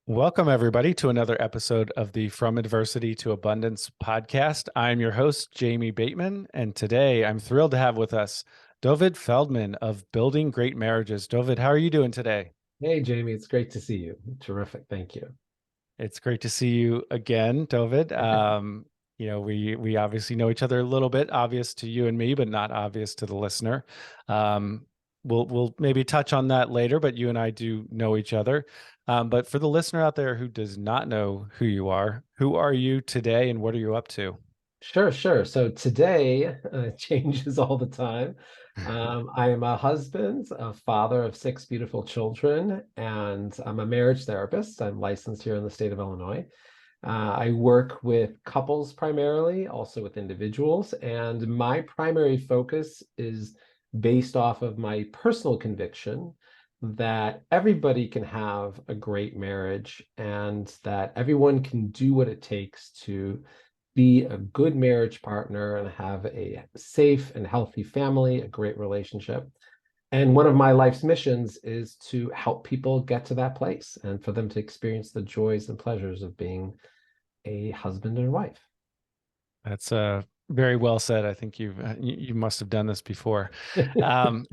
Welcome, everybody, to another episode of the From Adversity to Abundance podcast. I'm your host, Jamie Bateman, and today I'm thrilled to have with us Dovid Feldman of Building Great Marriages. Dovid, how are you doing today? Hey, Jamie, it's great to see you. Terrific. Thank you. It's great to see you again, Dovid. We obviously know each other a little bit, obvious to you and me, but not obvious to the listener. Um, we'll maybe touch on that later, but you and I do know each other. But for the listener out there who does not know who are you today and what are you up to? Sure. So today changes all the time. I am a husband, a father of six beautiful children, and I'm a marriage therapist. I'm licensed here in the state of Illinois. I work with couples primarily, also with individuals, and my primary focus is based off of my personal conviction that everybody can have a great marriage and that everyone can do what it takes to be a good marriage partner and have a safe and healthy family, a great relationship. And one of my life's missions is to help people get to that place and for them to experience the joys and pleasures of being a husband and wife. That's very well said. I think you must have done this before. Um,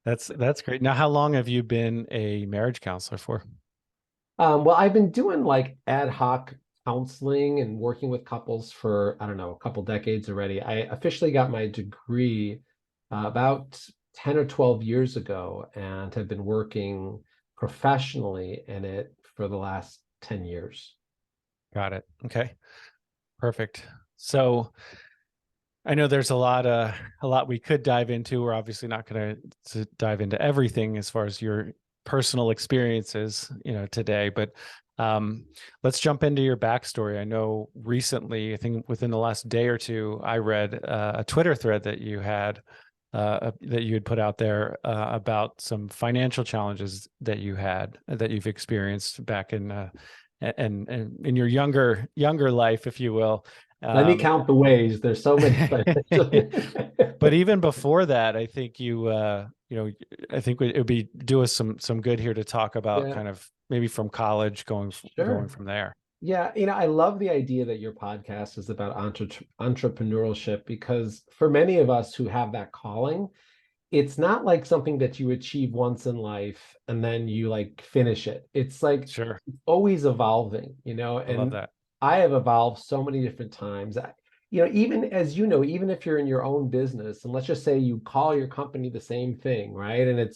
that's great. Now, how long have you been a marriage counselor for? Well, I've been doing like ad hoc counseling and working with couples for, I don't know, a couple decades already. I officially got my degree about 10 or 12 years ago and have been working professionally in it for the last 10 years. Got it. Okay. Perfect. So I know there's a lot we could dive into. We're obviously not going to dive into everything as far as your personal experiences, today, but let's jump into your backstory. I know recently, I think within the last day or two, I read a Twitter thread that that you had put out there about some financial challenges that you've experienced back and in your younger life, if you will. Let me count the ways. There's so many. But even before that, I think I think it would be do us some good here to talk about Yeah, kind of maybe from college going sure. from there. Yeah, I love the idea that your podcast is about entrepreneurship because for many of us who have that calling, it's not like something that you achieve once in life and then you like finish it. It's like Sure. always evolving, I love and that. I have evolved so many different times. Even as you know, even if you're in your own business, and let's just say you call your company the same thing, right? And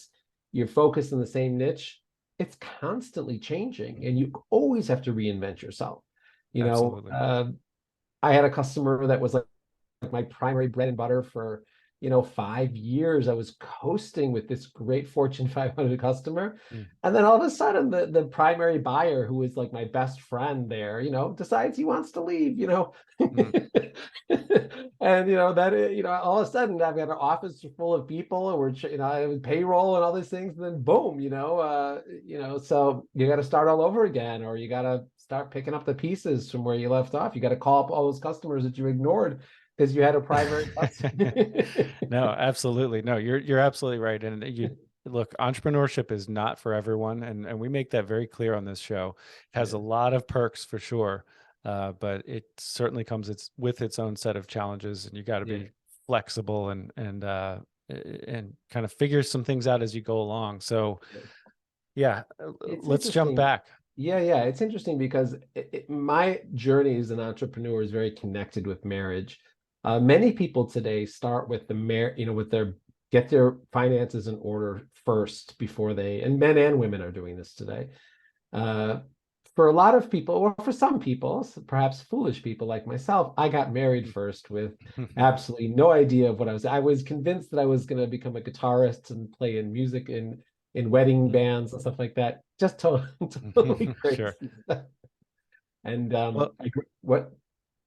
you're focused in the same niche, it's constantly changing, and you always have to reinvent yourself. You know, Absolutely. uh, I had a customer that was like my primary bread and butter for 5 years. I was coasting with this great Fortune 500 customer, Mm. and then all of a sudden the primary buyer, who was like my best friend there, decides he wants to leave. Mm. And all of a sudden I've got an office full of people, and I have payroll and all these things, and then boom, so you got to start all over again, or you got to start picking up the pieces from where you left off. You got to call up all those customers that you ignored because you had a primary customer. No, absolutely. No, you're absolutely right. And you look, entrepreneurship is not for everyone, and we make that very clear on this show. It has a Yeah, lot of perks for sure, but it certainly comes with its own set of challenges, and you got to yeah, be flexible and kind of figure some things out as you go along. So yeah. yeah, It's let's jump interesting. back. Yeah. It's interesting because my journey as an entrepreneur is very connected with marriage. Many people today start with with their get their finances in order first before and men and women are doing this today. Uh, for a lot of people, or for some people, perhaps foolish people like myself, I got married first with absolutely no idea of what I was. I was convinced that I was going to become a guitarist and play in music in wedding bands and stuff like that. Just totally, totally Sure. crazy. And Well, what?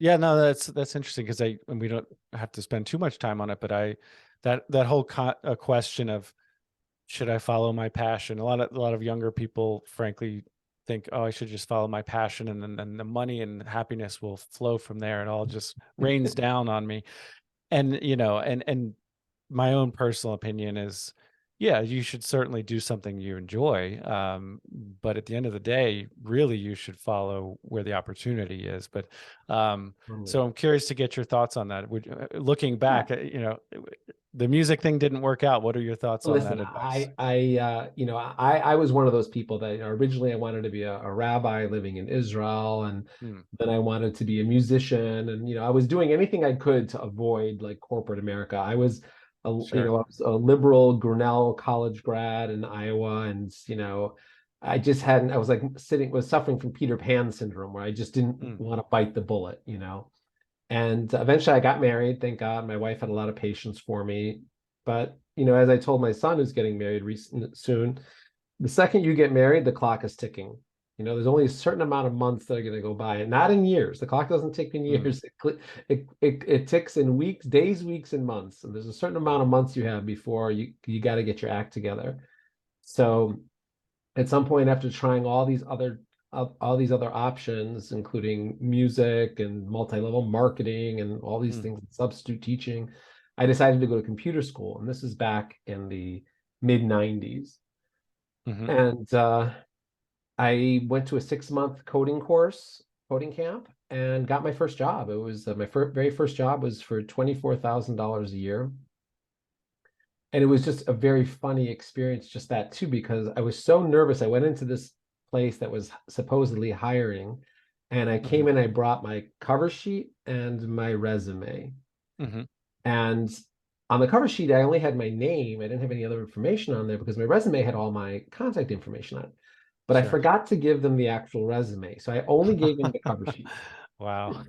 yeah, no, that's interesting because and we don't have to spend too much time on it, but that whole question of should I follow my passion? A lot of younger people, frankly, think, oh, I should just follow my passion, and then the money and happiness will flow from there. It all just rains down on me. And my own personal opinion is, yeah, you should certainly do something you enjoy. But at the end of the day, really, you should follow where the opportunity is. But so Totally. I'm curious to get your thoughts on that. Looking Yeah. back, the music thing didn't work out. What are your thoughts on that Listen, advice? I was one of those people that, originally I wanted to be a rabbi living in Israel, and Hmm, then I wanted to be a musician, and I was doing anything I could to avoid like corporate America. sure. I was a liberal Grinnell college grad in Iowa, and I just hadn't. I was like was suffering from Peter Pan syndrome, where I just didn't Hmm, want to bite the bullet. And eventually I got married, thank God. My wife had a lot of patience for me. But, as I told my son who's getting married soon, the second you get married, the clock is ticking. There's only a certain amount of months that are going to go by, and not in years. The clock doesn't tick in hmm, years. It ticks in weeks, days, weeks, and months. And there's a certain amount of months you have before you got to get your act together. So at some point, after trying all these other options, including music and multi-level marketing and all these hmm, things, substitute teaching, I decided to go to computer school. And this is back in the mid 90s. hmm. And I went to a 6-month coding camp, and got my first job. It was my very first job was for $24,000 a year. And it was just a very funny experience, just that too, because I was so nervous. I went into this place that was supposedly hiring, and I Hmm, came in, I brought my cover sheet and my resume. hmm. And on the cover sheet, I only had my name. I didn't have any other information on there because my resume had all my contact information on it. But I Sure. forgot to give them the actual resume. So I only gave them the cover sheet. Wow.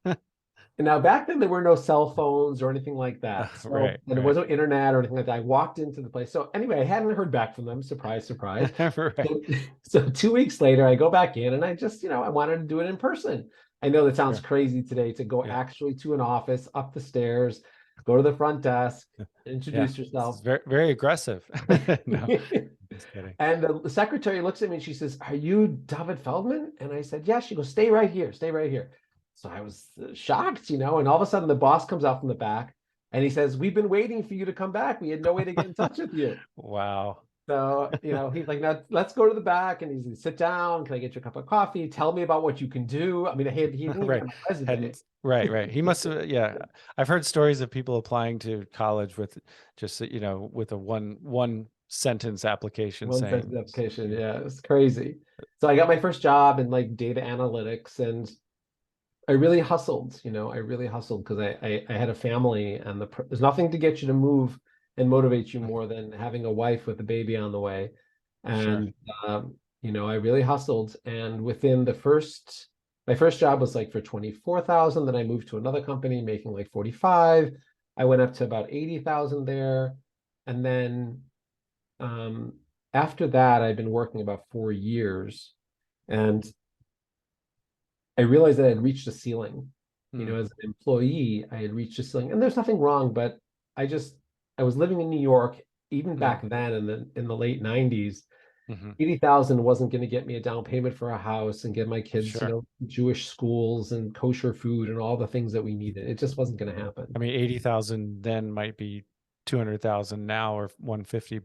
And now back then there were no cell phones or anything like that. So, Right, and there right. wasn't internet or anything like that. I walked into the place. So anyway, I hadn't heard back from them. Surprise, surprise. Right. So, so 2 weeks later, I go back in, and I just, I wanted to do it in person. I know that sounds Sure. crazy today, to go Yeah. actually to an office, up the stairs, go to the front desk, Yeah. introduce This is yourself. very, very aggressive. No, just kidding. And the secretary looks at me and she says, "Are you Dovid Feldman?" And I said, "Yeah." She goes, "Stay right here, stay right here." So I was shocked, and all of a sudden the boss comes out from the back, and he says, "We've been waiting for you to come back. We had no way to get in touch with you." Wow. So, he's like, "Now let's go to the back." And he's like, "Sit down. Can I get you a cup of coffee? Tell me about what you can do." I mean, he didn't even Right. have my resume. Hadn't, right, right. He must have, yeah. I've heard stories of people applying to college with just, with a one sentence application One saying, sentence application. yeah. Yeah, it was crazy. So I got my first job in like data analytics, and I really hustled, I really hustled because I had a family, and there's nothing to get you to move and motivate you more than having a wife with a baby on the way. Sure. And, I really hustled. And within my first job was like for 24,000. Then I moved to another company making like 45. I went up to about 80,000 there. And then, um, after that, I've been working about 4 years. And I realized that I had reached a ceiling. Hmm. As an employee, I had reached a ceiling, and there's nothing wrong, but I just I was living in New York, even Hmm. back then in the late 90s. Hmm. 80,000 wasn't going to get me a down payment for a house and get my kids, Sure. Jewish schools and kosher food and all the things that we needed. It just wasn't going to happen. I mean, 80,000 then might be 200,000 now or 150,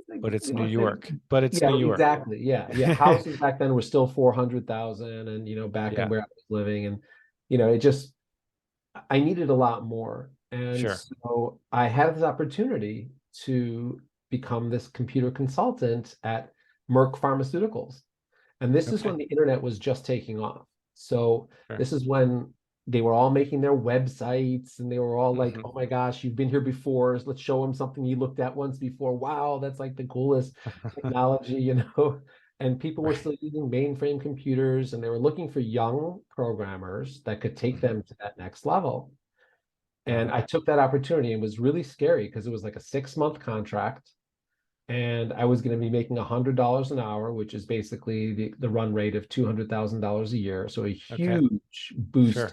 Like, but it's New let's say, York. But it's yeah, New York. exactly. Yeah, yeah. Houses back then were still 400,000, and back in Yeah, where I was living, and it just I needed a lot more. And sure. so I had this opportunity to become this computer consultant at Merck Pharmaceuticals. And this is Okay. when the internet was just taking off. So Sure. this is when they were all making their websites, and they were all like, Hmm. "Oh my gosh, you've been here before. Let's show them something you looked at once before. Wow, that's like the coolest technology." And people were Right. still using mainframe computers, and they were looking for young programmers that could take Hmm. them to that next level. Got And it. I took that opportunity, and was really scary because it was like a 6-month contract, and I was going to be making $100 an hour, which is basically the run rate of $200,000 a year. So a Okay. huge boost Sure.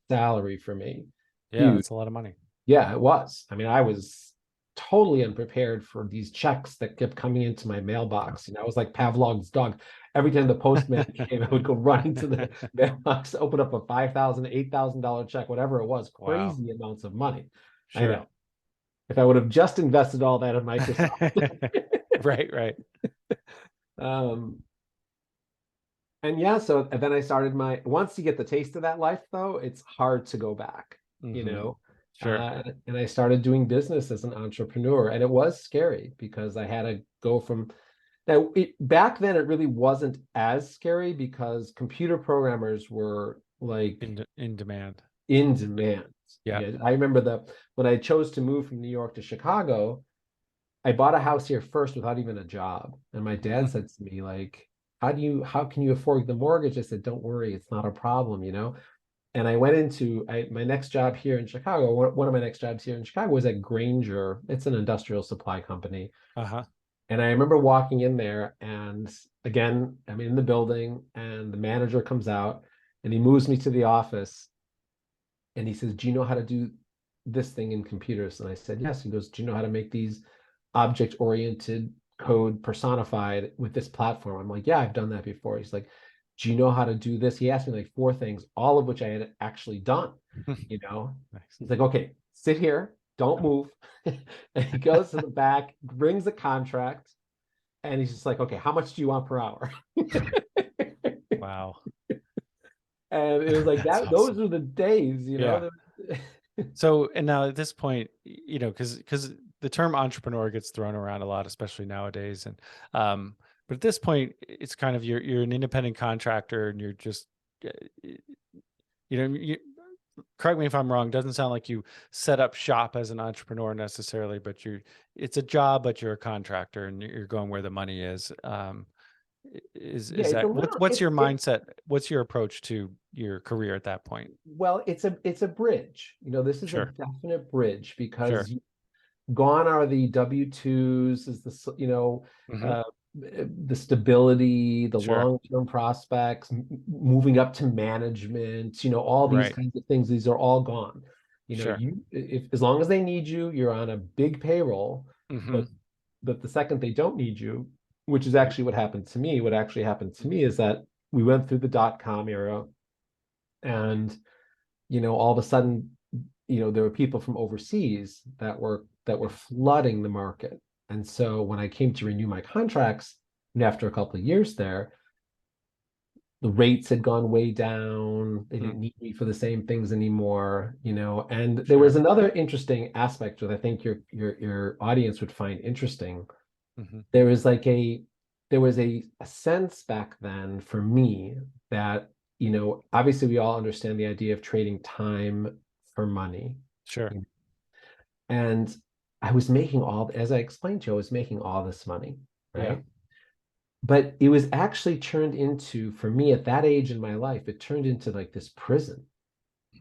salary for me. Yeah, Huge. that's a lot of money. Yeah, it was. I mean, I was totally unprepared for these checks that kept coming into my mailbox. I was like Pavlov's dog. Every time the postman came, I would go running to the mailbox, open up a $5,000, $8,000 check, whatever it was, Wow. crazy amounts of money. I Sure. know. if I would have just invested all that in Microsoft. Right, right. Um, and yeah, so and then I started once you get the taste of that life, though, it's hard to go back, you Hmm. know. Sure. And I started doing business as an entrepreneur, and it was scary because I had to go from now back then it really wasn't as scary because computer programmers were like In demand. in demand. Yeah. Yeah, I remember when I chose to move from New York to Chicago, I bought a house here first without even a job. And my dad said to me, like, how can you afford the mortgage? I said, don't worry, it's not a problem, you know? And I went into my next job here in Chicago. One of my next jobs here in Chicago was at Granger. It's an industrial supply company. Uh-huh. And I remember walking in there, and again, I'm in the building, and the manager comes out and he moves me to the office and he says, do you know how to do this thing in computers? And I said, yes. He goes, do you know how to make these object-oriented code personified with this platform? I'm like, yeah, I've done that before. He's like, do you know how to do this? He asked me like four things, all of which I had actually done, you know? Nice. He's like, okay, sit here, don't move. And he goes to the back, brings a contract, and he's just like, okay, how much do you want per hour? Wow. And it was like That's that, those awesome. were the days, you Yeah. know. So, and now at this point, because the term entrepreneur gets thrown around a lot, especially nowadays, and but at this point, it's kind of you're an independent contractor, and you're just, uh, you correct me if I'm wrong. Doesn't sound like you set up shop as an entrepreneur necessarily, but it's a job, but you're a contractor, and you're going where the money is. Yeah, Is it's a that little, what's your mindset? What's your approach to your career at that point? well, it's a bridge. You know, this is a Sure, definite bridge because sure, gone are the W-2s, is hmm, uh, the stability, the sure, long-term prospects, moving up to management, you know, all these right, kinds of things, these are all gone. You know, sure, if as long as they need you, you're on a big payroll, hmm, but the second they don't need you, which is actually what happened to me, what actually happened to me is that we went through the dot-com era and all of a sudden, there were people from overseas that were flooding the market. And so when I came to renew my contracts, and after a couple of years there, the rates had gone way down. They hmm, didn't need me for the same things anymore, And there was sure, another interesting aspect that I think your audience would find interesting. hmm, There was like there was a sense back then for me that, obviously we all understand the idea of trading time for money. sure, And I was making as I explained to you, I was making all this money, yeah, right? But it was actually turned into, for me at that age in my life, it turned into like this prison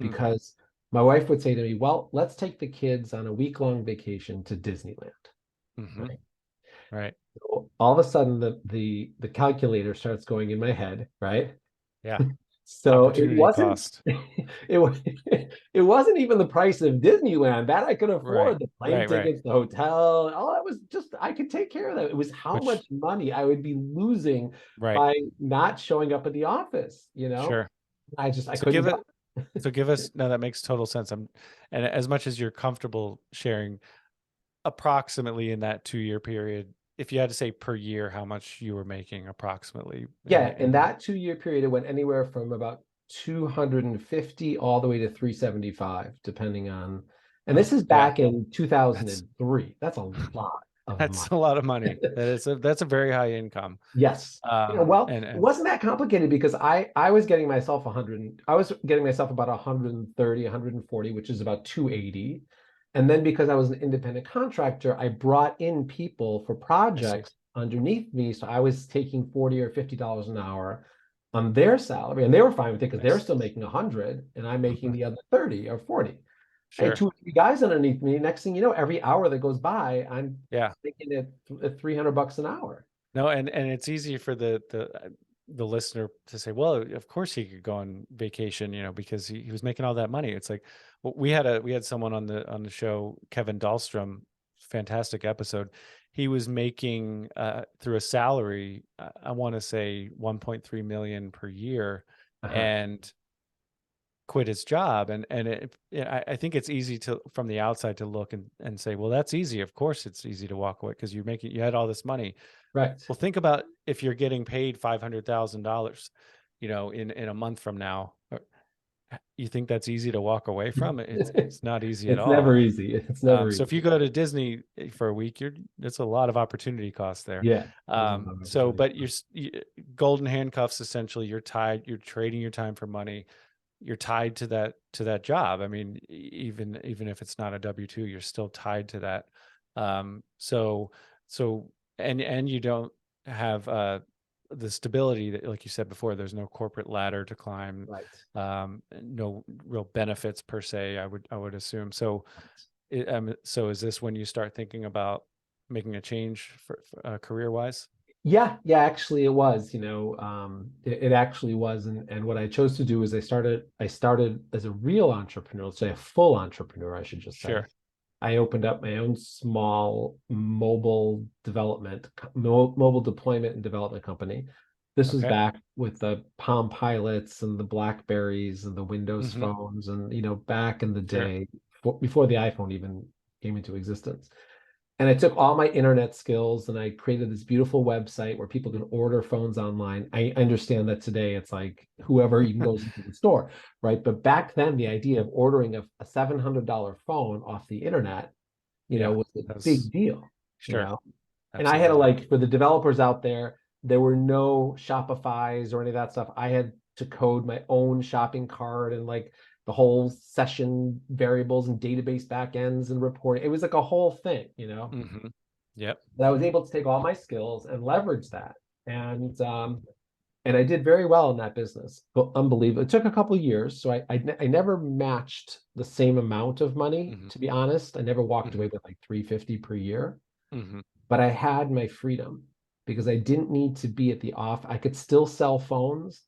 hmm, because my wife would say to me, well, let's take the kids on a week-long vacation to Disneyland, hmm, right? right, So all of a sudden the calculator starts going in my head, right? yeah, So it opportunity wasn't cost, it wasn't even the price of Disneyland that I could right, afford, the plane right, right, tickets, the hotel, all that was just I could take care of that. It was how which, much money I would be losing right, by not showing up at the office. sure. I So couldn't give it, go. so give us, no, that makes total sense. And as much as you're comfortable sharing, approximately in that 2 year period, if you had to say per year how much you were making approximately, Yeah, in and that 2 year period, it went anywhere from about 250 all the way to 375, depending on, and oh this is yeah, back in that's 2003. That's a lot of that's money. a lot of money. That's a very high income. Yes. Well, And it wasn't that complicated because I was getting myself 100, I was getting myself about 130, 140, which is about 280. And then because I was an independent contractor, I brought in people for I see. projects underneath me. So I was taking 40 or $50 an hour on their salary, and they were fine with it because they're Nice. still making 100 and I'm making Mhm. the other 30 or 40. I had Sure. two or three guys underneath me. Next thing you know, every hour that goes by, I'm Yeah. making it $300 an hour. No, and it's easy for the listener to say, well, of course he could go on vacation, because he was making all that money. It's like, well, we had someone on the show, Kevin Dahlstrom, fantastic episode. He was making through a salary, I want to say 1.3 million per year, Uh-huh. and quit his job. I think it's easy to, from the outside, to look and say, well, that's easy. Of course it's easy to walk away because you had all this money. Right. Well, think about if you're getting paid $500,000, in a month from now. You think that's easy to walk away from? It's not easy at It's all. never easy. It's never So if you easy. go to Disney for a week, it's a lot of opportunity cost there. Yeah. There's a lot of So, opportunity. but golden handcuffs, essentially, you're tied, you're trading your time for money. You're tied to that job. I mean, even if it's not a W-2, you're still tied to that. So, and you don't have the stability that, like you said before, there's no corporate ladder to climb, Right. no real benefits per se, I would assume. So, so is this when you start thinking about making a change for career wise? Yeah, yeah, actually it was, it actually was. And what I chose to do is I started as a real entrepreneur, let's say a full entrepreneur, I should just say. Sure. I opened up my own small mobile deployment and development company. This was Okay. back with the Palm Pilots and the Blackberries and the Windows Hmm. phones, and back in the Sure. day, before the iPhone even came into existence. And I took all my internet skills and I created this beautiful website where people can order phones online. I understand that today it's like whoever even goes into the store, right? But back then, the idea of ordering a $700 phone off the internet, Yeah. was a That's big deal, you sure. know? And I had to, Absolutely. like, for the developers out there were no Shopify's or any of that stuff. I had to code my own shopping cart and like the whole session variables and database backends and reporting. It was like a whole thing. Hmm. Yep. But I was able to take all my skills and leverage that. And I did very well in that business. But unbelievable. It took a couple of years. So I never matched the same amount of money, Hmm. to be honest. I never walked Hmm. away with like 350 per year, Hmm. but I had my freedom because I didn't need to be at the off. I could still sell phones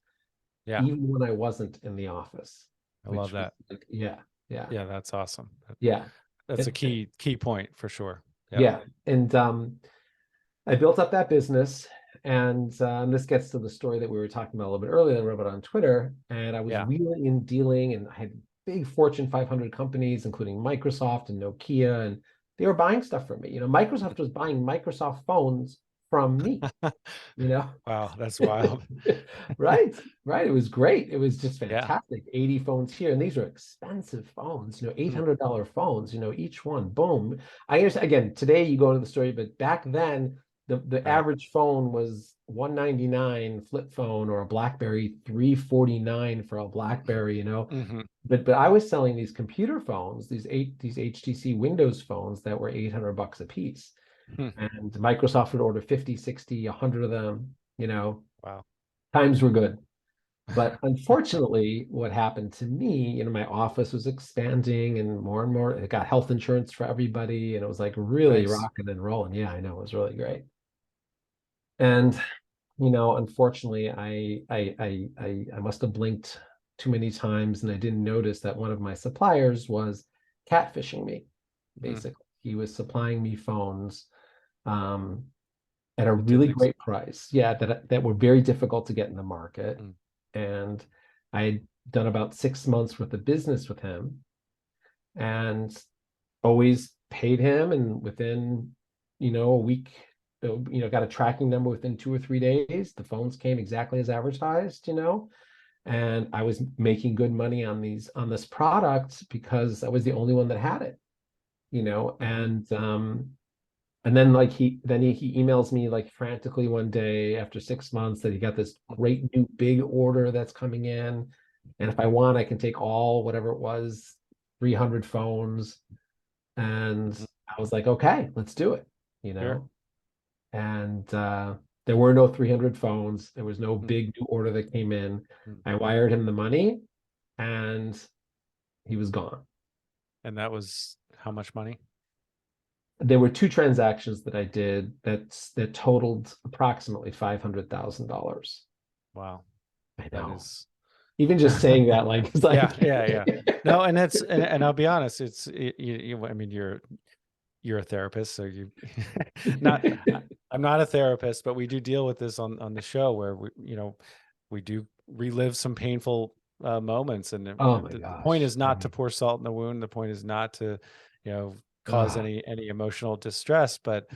Yeah. even when I wasn't in the office, I love which was that. like, yeah, yeah, Yeah, that's awesome. yeah. That's a key point for sure. Yep. Yeah. And I built up that business. And this gets to the story that we were talking about a little bit earlier that I wrote about on Twitter. And I was Yeah. wheeling and dealing, and I had big Fortune 500 companies, including Microsoft and Nokia, and they were buying stuff from me. Microsoft was buying Microsoft phones from me, you know? Wow, that's wild. Right, right. It was great. It was just Yeah. fantastic. 80 phones here, and these are expensive phones, Mm. $800 phones, each one. Boom. I understand. Again, today you go to the store, but back then the Right. average phone was 199 flip phone or a BlackBerry 349 for a BlackBerry. Hmm. But I was selling these computer phones, these HTC Windows phones that were $800 a piece. Hmm. And Microsoft would order 50, 60, 100 of them. Wow. Times were good. But unfortunately, what happened to me, my office was expanding and more. It got health insurance for everybody, and it was like really Nice. rocking and rolling. Yeah, I know, it was really great. And unfortunately, I must have blinked too many times, and I didn't notice that one of my suppliers was catfishing me. Mm. Basically, he was supplying me phones um, at a That really didn't great price. Yeah, that were very difficult to get in the market. mm. And I had done about 6 months worth of business with him and always paid him. And within, a week, got a tracking number within 2 or 3 days. The phones came exactly as advertised. And I was making good money on this product because I was the only one that had it, you know, Hmm. and um, and then like he emails me like frantically one day after 6 months that he got this great new big order that's coming in. And if I want, I can take all whatever it was, 300 phones. And Hmm. I was like, okay, let's do it, you Sure. know? And there were no 300 phones. There was no Mm. big new order that came in. Mm. I wired him the money and he was gone. And that was how much money? There were two transactions that I did that totaled approximately $500,000. Wow. I That know. is Even just saying that, like, it's yeah, like, yeah, yeah. No, and I'll be honest, I mean, you're a therapist, so you not I'm not a therapist, but we do deal with this on the show where we do relive some painful moments. And Oh my the point gosh. is not to pour salt in the wound. The point is not to, cause Ah, any emotional distress, but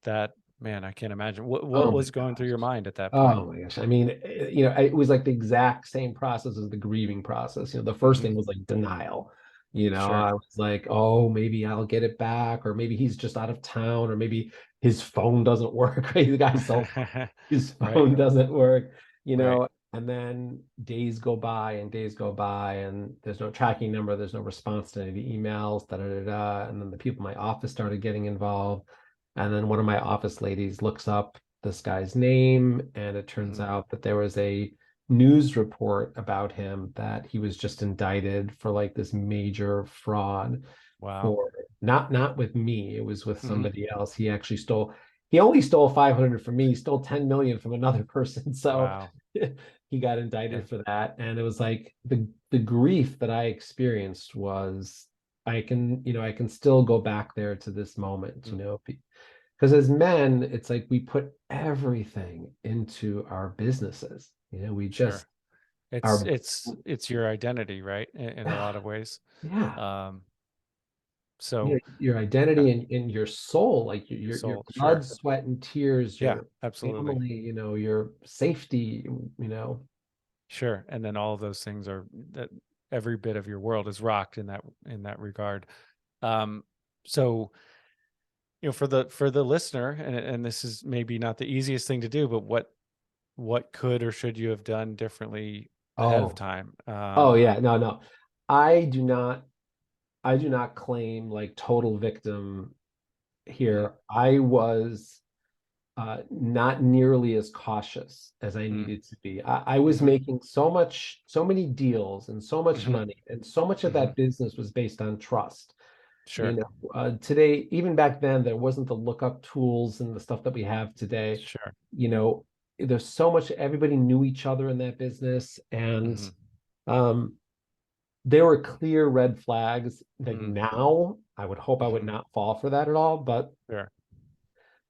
that man, I can't imagine what oh my was going through gosh. your mind at that point. Oh my gosh. I mean, it was like the exact same process as the grieving process. The first Hmm. thing was like denial. Sure. I was like, oh, maybe I'll get it back, or maybe he's just out of town, or maybe his phone doesn't work. Right? The guy's cell phone, his Right. phone doesn't work, Right. and then days go by and days go by, and there's no tracking number, there's no response to any of the emails, da da da da. And then the people in my office started getting involved. And then one of my office ladies looks up this guy's name, and it turns Hmm. out that there was a news report about him that he was just indicted for like this major fraud Wow. for not with me, it was with Hmm. somebody else. He only stole 500 from me, he stole 10 million from another person. So Wow. he got Yeah. indicted for that. And it was like the grief that I experienced was I can still go back there to this moment, Mm. because as men, it's like we put everything into our businesses. We just Sure. It's are, it's it's your identity, right? In a lot of ways. yeah, Um, so your uh, identity and your soul, like your soul, blood, sure. sweat, and tears, Yeah, your absolutely. family, your safety, Sure. And then all of those things are that every bit of your world is rocked in that regard. Um, so for the listener, and this is maybe not the easiest thing to do, but what could or should you have done differently ahead of Oh, time? oh yeah, no, no. I do not, I do not claim like total victim Mhm, here. I was not nearly as cautious as I mm, needed to be. I was mhm, making so many deals and so much mhm, money, and so much of mhm. that business was based on trust. Sure. Today, even back then, there wasn't the lookup tools and the stuff that we have today. Sure. You know, there's so much, everybody knew each other in that business, and Hmm. um, there were clear red flags. Like Hmm. now, I would hope I would Hmm. not fall for that at all, but Sure.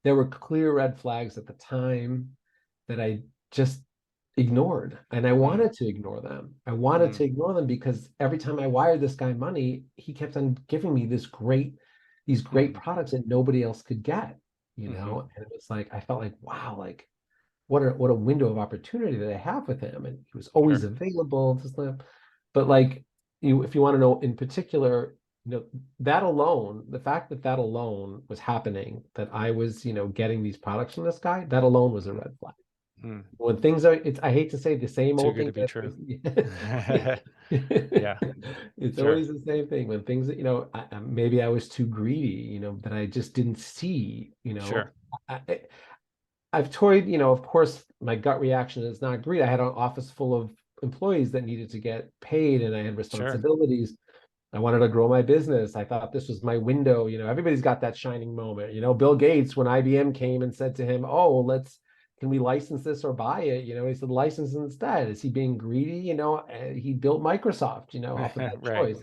there were clear red flags at the time that I just ignored. And I Mm, wanted to ignore them. I wanted mm, to ignore them because every time I wired this guy money, he kept on giving me these great mhm, products that nobody else could get, mhm. And it was like I felt like, wow, like what a window of opportunity that I have with him. And he was always Sure. available. But like if you want to know in particular, that alone, the fact that that alone was happening, that I was, getting these products from this guy, that alone was a Mm, red flag. mm. When things are, I hate to say the same Too old good thing, to be but true. Yeah. it's Sure. always the same thing. When things that, maybe I was too greedy, that I just didn't see, Sure. I, I've toyed, of course, my gut reaction is not greed. I had an office full of employees that needed to get paid, and I had Sure. responsibilities. I wanted to grow my business. I thought this was my window. Everybody's got that shining moment. Bill Gates, when IBM came and said to him, "Oh, can we license this or buy it?" He said, "License instead." Is he being greedy? He built Microsoft, off of that Right. choice.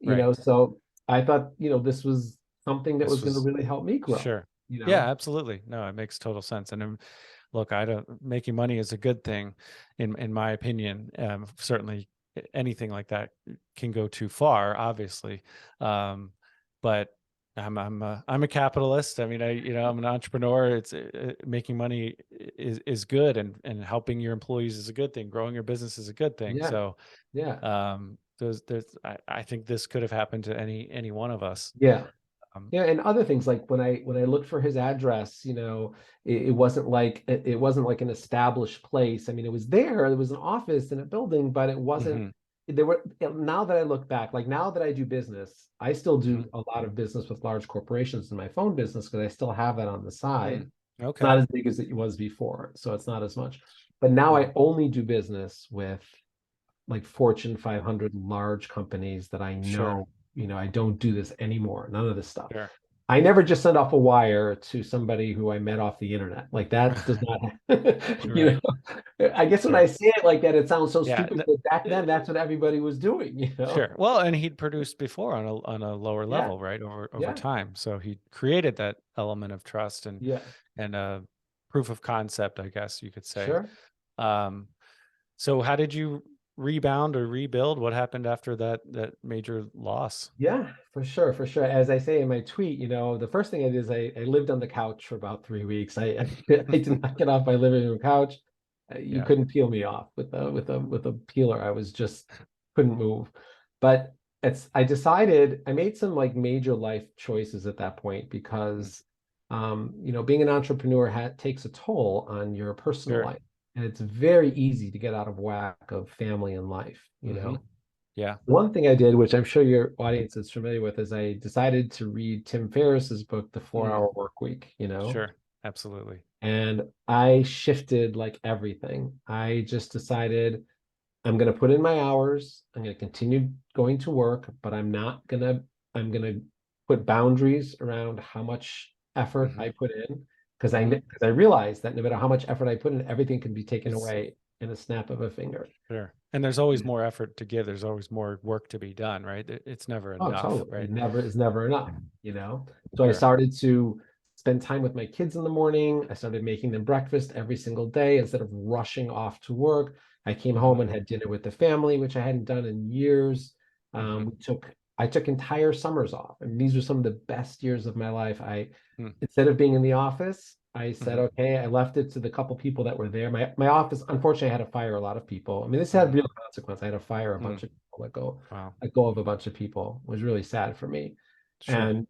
Right. So I thought, this was something that This was going to was really help me grow. sure. Yeah, absolutely. No, it makes total sense. And look, I don't making money is a good thing in my opinion. Certainly anything like that can go too far, obviously. But I'm a capitalist. I mean, I'm an entrepreneur. It's making money is good, and helping your employees is a good thing. Growing your business is a good thing. Yeah, So, yeah, I think this could have happened to any one of us. yeah. Um, Yeah, and other things like when I looked for his address, it wasn't like it wasn't like an established place. I mean, it was there. There was an office in a building, but it wasn't. mhm, There were now that I look back, like now that I do business, I still mhm, do a lot of business with large corporations in my phone business because I still have that on the side. mm, It's not okay. as big as it was before, so it's not as much. But now Mhm, I only do business with like Fortune 500 large companies that I sure. know, I don't do this anymore. None of this stuff. Sure. I never just send off a wire to somebody who I met off the internet. Like that does not, Right. I guess when I Sure. say it like that, it sounds so Yeah. stupid, but back then that's what everybody was doing. Sure. Well, and he'd produced before on a lower Yeah, level, right? Over yeah, time. So he created that element of trust yeah, and proof of concept, I guess you could say. sure. Um, So how did you rebound or rebuild? What happened after that major loss? Yeah, for sure, for sure. As I say in my tweet, the first thing I did is I lived on the couch for about 3 weeks. I did not get off my living room couch. You Yeah, couldn't peel me off with a peeler. I was just couldn't move. But I decided I made some like major life choices at that point mm, because being an entrepreneur takes a toll on your personal sure. life. And it's very easy to get out of whack of family and life. Hmm. Yeah, One thing I did, which I'm sure your audience is familiar with, is I decided to read Tim Ferriss's book, The Four mm, Hour Work Week. sure. Absolutely. And I shifted like everything. I just decided I'm going to put in my hours. I'm going to continue going to work, but I'm going to put boundaries around how much effort Hmm. I put in because Hmm. I realized that no matter how much effort I put in, everything can be taken It's away in a snap of a finger. sure. And there's always more effort to give. There's always more work to be done, right? It's never Oh, enough, totally. right? It's never enough. So I Sure. started to spend time with my kids in the morning. I started making them breakfast every single day instead of rushing off to work. I came home and Hmm. had dinner with the family, which I hadn't done in years. Hmm. I took entire summers off, and these were some of the best years of my life. Hmm. Instead of being in the office, I said, Hmm. okay, I left it to the couple people that were there. My office, unfortunately, I had to fire a lot of people. I mean, this had Hmm. real consequence. I had to fire a Hmm. bunch of people, Wow. let go of a bunch of people. It was really sad for me. Sure. And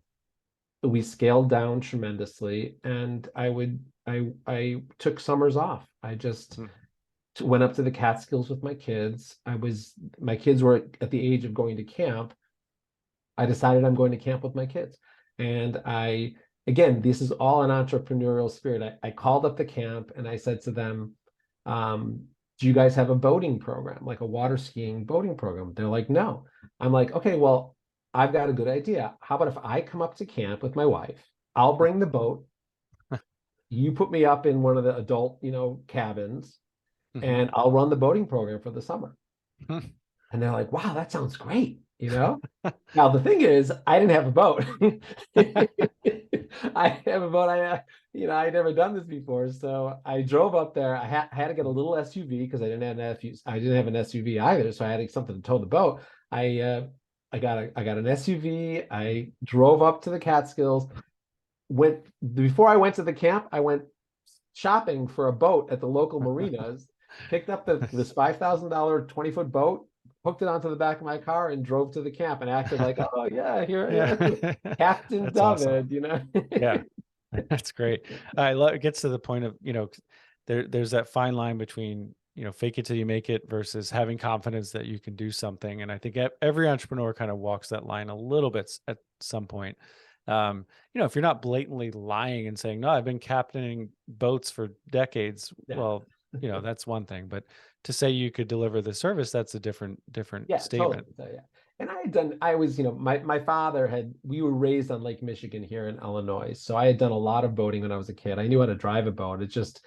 we scaled down tremendously. And I took summers off. I just Hmm. went up to the Catskills with my kids. My kids were at the age of going to camp. I decided I'm going to camp with my kids. And again, this is all an entrepreneurial spirit. I called up the camp and I said to them, do you guys have a boating program, like a water skiing boating program? They're like, no. I'm like, okay, well, I've got a good idea. How about if I come up to camp with my wife? I'll bring the boat. You put me up in one of the adult, cabins, Hmm. and I'll run the boating program for the summer. And they're like, wow, that sounds great. Now the thing is, I didn't have a boat. I have a boat. I'd never done this before, so I drove up there. I had to get a little SUV because I didn't have an SUV either, so I had something to tow the boat. I uh, I got an SUV. I drove up to the Catskills. Went Before I went to the camp, I went shopping for a boat at the local marinas, picked up this $5,000 20-foot boat, hooked it onto the back of my car, and drove to the camp and acted like, oh yeah, here, Yeah. Captain That's awesome. Dovid. Yeah. That's great. I love it gets to the point of, there's that fine line between, fake it till you make it versus having confidence that you can do something. And I think every entrepreneur kind of walks that line a little bit at some point. Um, if you're not blatantly lying and saying, no, I've been captaining boats for decades, Yeah. well, that's one thing, but to say you could deliver the service, that's a different Yeah, totally. statement. So yeah. And I was, my father we were raised on Lake Michigan here in Illinois. So I had done a lot of boating when I was a kid. I knew how to drive a boat. It just,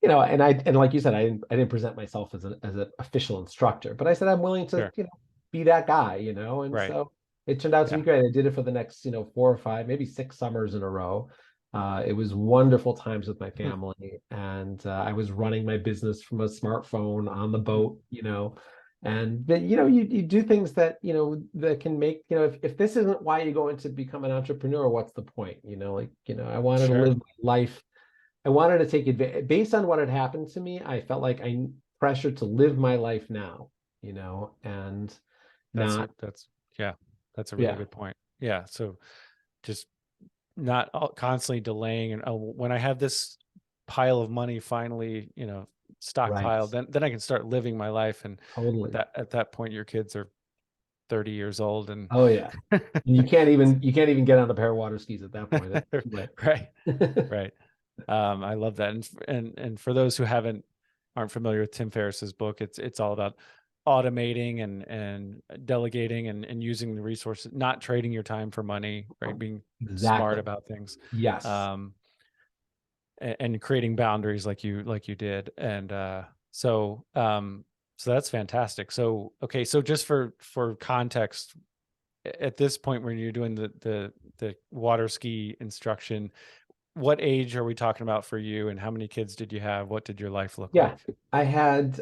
and like you said, I didn't present myself as an official instructor, but I said I'm willing to, Sure. be that guy. And Right. so it turned out to be Yeah. great. I did it for the next, 4 or 5, maybe 6 summers in a row. It was wonderful times with my Hmm. family, and I was running my business from a smartphone on the Hmm. boat, and then you do things that that can make if this isn't why you go into become an entrepreneur, what's the point? I wanted to Sure. live life. I wanted to take advantage based on what had happened to me. I felt like I pressured to live my life now, and not That's yeah, that's a really yeah, good point. Yeah. So just not constantly delaying and, oh, when I have this pile of money finally, right, stockpiled, then I can start living my life. And totally. at that point, your kids are 30 years old and Oh yeah, and you can't even get on a pair of water skis at that point. It's too right, late. right. I love that. And for those who aren't familiar with Tim Ferriss's book, it's all about automating and delegating and using the resources, not trading your time for money, right? Being smart Exactly. about things, Yes. um, and creating boundaries like you did. And so that's fantastic. So okay, so just for context, at this point when you're doing the water ski instruction, what age are we talking about for you, and how many kids did you have? What did your life look Yeah, like? I had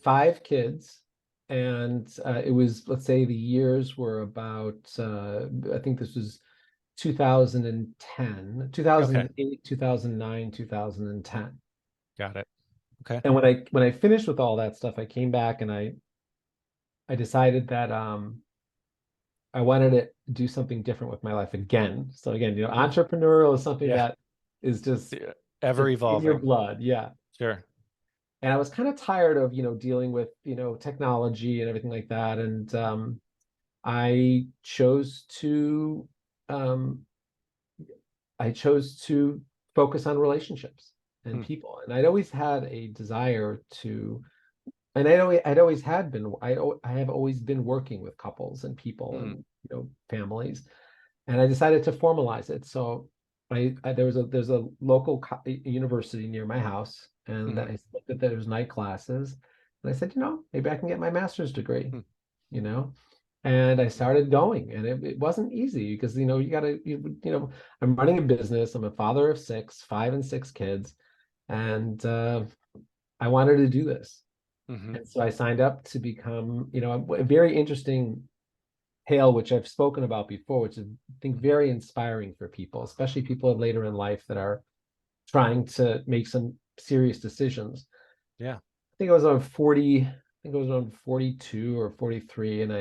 5 kids, and it was, let's say the years were about I think this was 2010, Okay, 2008, 2009, 2010. got it. Okay. And when I finished with all that stuff, I came back and I decided that I wanted to do something different with my life again. So again, Hmm. entrepreneurial is something Yeah. that is just, Yeah. Ever it's in your evolving. blood. Yeah. Sure. And I was kind of tired of, dealing with, technology and everything like that. And I chose to um, I chose to focus on relationships and Hmm. people. And I'd always had a desire to, and I'd always had been, I have always been working with couples and people Hmm. and, families. And I decided to formalize it. So there's a local university near my house, and Hmm. I looked at there's night classes, and I said, maybe I can get my master's degree, Hmm. you know, and I started going, and it wasn't easy because you gotta I'm running a business. I'm a father of six, 5 and 6 kids, and I wanted to do this, Hmm. and so I signed up to become a very interesting tale, which I've spoken about before, which is, I think, very inspiring for people, especially people later in life that are trying to make some serious decisions. Yeah. I think I was on 40, I think I was on 42 or 43, and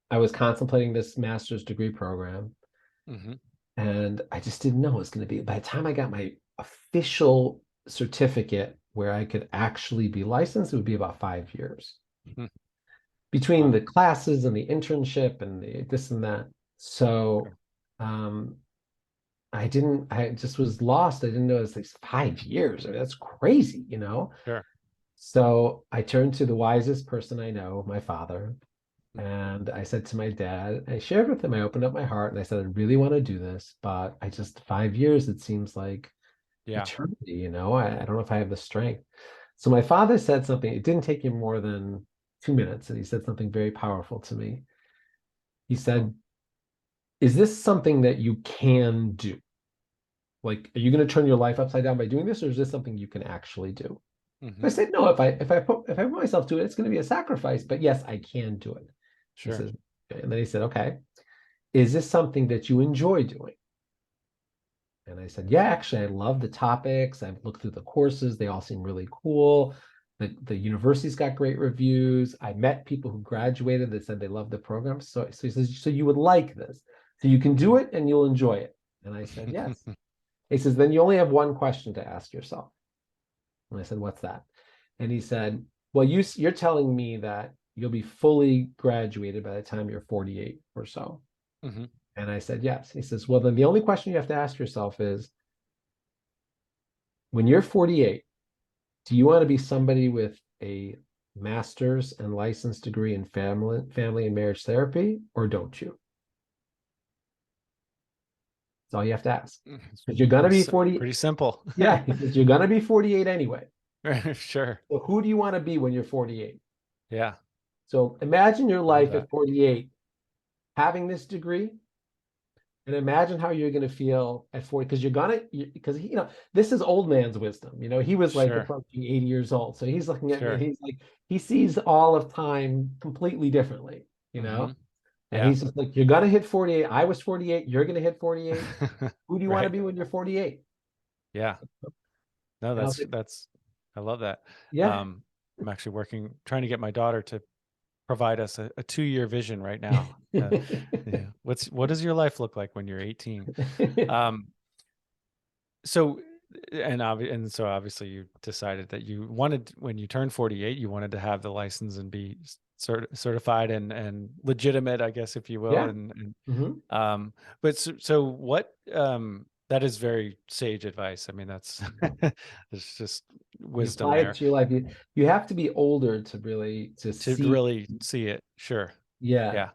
I was contemplating this master's degree program, Hmm. and I just didn't know it was going to be. By the time I got my official certificate where I could actually be licensed, it would be about 5 years Hmm. between Wow. the classes and the internship and the this and that. So Sure. um I just was lost. I didn't know it was like 5 years. I mean, that's crazy. Sure. So I turned to the wisest person I know, my father, Hmm. and I said to my dad, I shared with him, I opened up my heart and I said, I really want to do this, but I just 5 years, it seems like Yeah. eternity. I don't know if I have the strength. So my father said something, it didn't take him more than 2 minutes, and he said something very powerful to me. He said, is this something that you can do? Like, are you going to turn your life upside down by doing this, or is this something you can actually do? I Hmm. said, no, if I put myself to it, it's going to be a sacrifice, but yes, I can do it. He Sure. says, okay. And then he said, okay, is this something that you enjoy doing? And I said, yeah, actually, I love the topics. I've looked through the courses. They all seem really cool. The university's got great reviews. I met people who graduated that said they loved the program. So he says, so you would like this. So you can do it and you'll enjoy it. And I said, yes. He says, then you only have one question to ask yourself. And I said, what's that? And he said, well, you're telling me that you'll be fully graduated by the time you're 48 or so. Hmm. And I said, yes. He says, well, then the only question you have to ask yourself is, when you're 48, do you want to be somebody with a master's and license degree in family and marriage therapy, or don't you? That's all you have to ask. It's Because you're gonna be pretty simple. yeah, he says you're gonna be 48 anyway. Sure. So who do you want to be when you're 48? Yeah. So imagine your Love life that. at 48 having this degree, and imagine how you're going to feel at 40, because because this is old man's wisdom. He was like Sure. approaching 80 years old. So he's looking at me and Sure. he's like, he sees all of time completely differently, you Hmm. know? And Yeah. he's just like, you're going to hit 48. I was 48. You're going to hit 48. Who do you want to Right. be when you're 48? Yeah. No, And I was like, I love that. yeah. Um, I'm actually trying to get my daughter to provide us a 2-year vision right now. Yeah. What does your life look like when you're 18? Um, so, and so obviously you decided that you wanted, when you turned 48, you wanted to have the license and be certified and legitimate, I guess, if you will. Yeah. And Mhm. but so what, that is very sage advice. I mean, that's there's just You wisdom apply it there to your life. You have to be older to really to to see. really see it. Sure. Yeah. Yeah.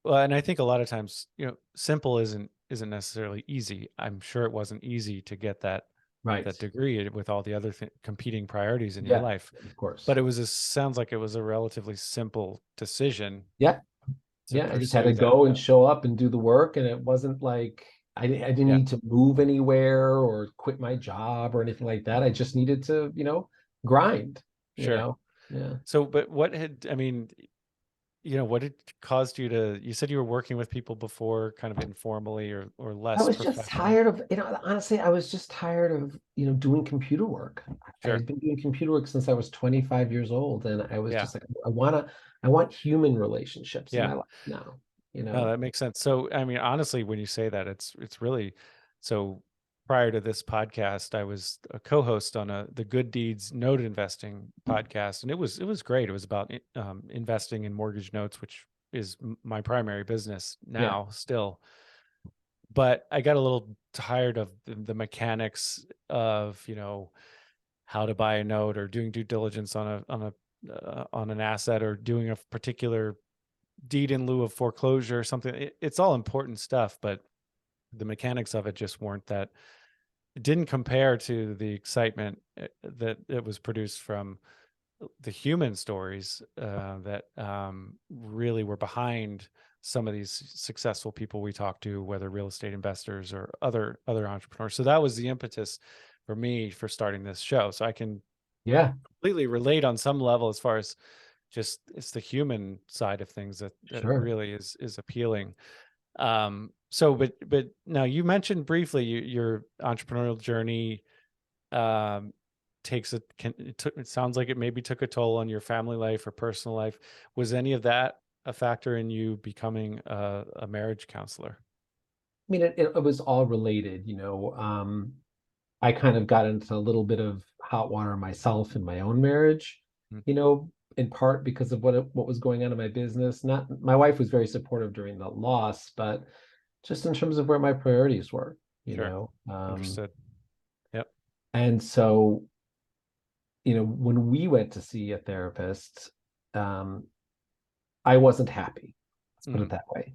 Well, and I think a lot of times, simple isn't necessarily easy. I'm sure it wasn't easy to get Right. that degree with all the other competing priorities in your Yeah. life. Of course. But sounds like it was a relatively simple decision Yeah. to Yeah, I just had to pursue that. go and show up and do the work, and it wasn't like I didn't Yeah, need to move anywhere or quit my job or anything like that. I just needed to, grind, you sure. know? Yeah. So, but what had, I mean, what had caused you to, you said you were working with people before kind of informally or I less was just professional. tired of, honestly, I was just tired of, doing computer work. I Sure. had been doing computer work since I was 25 years old. And I was Yeah. just like, I want human relationships in Yeah. my life now, you No, know? that makes sense. So, I mean, honestly, when you say that, it's really so. Prior to this podcast, I was a co-host on the Good Deeds Note Investing podcast, and it was great. It was about investing in mortgage notes, which is my primary business Yeah, now, still. But I got a little tired of the mechanics of how to buy a note or doing due diligence on an asset or doing a particular deed in lieu of foreclosure or something. It's all important stuff, but the mechanics of it just weren't that. It didn't compare to the excitement that it was produced from the human stories that really were behind some of these successful people we talked to, whether real estate investors or other entrepreneurs. So that was the impetus for me for starting this show. So I can yeah, completely relate on some level as far as just it's the human side of things that sure. really is appealing. So but now you mentioned briefly your entrepreneurial journey um takes it sounds like it maybe took a toll on your family life or personal life. Was any of that a factor in you becoming a marriage counselor? I mean, it was all related, I kind of got into a little bit of hot water myself in my own marriage, Mm, in part because of what was going on in my business. Not My wife was very supportive during the loss, but just in terms of where my priorities were, you sure. know. Understood. Yep. And so, when we went to see a therapist, um, I wasn't happy. Let's put Hmm. it that way.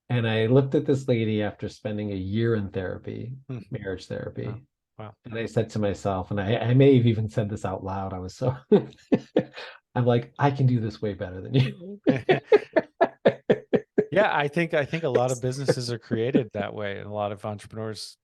And I looked at this lady after spending a year in therapy, Hmm. marriage Oh, therapy. wow. And I said to myself, and I may have even said this out loud. I was so, I'm like, I can do this way better than you. Yeah, I think a lot of businesses are created that way, and a lot of entrepreneurs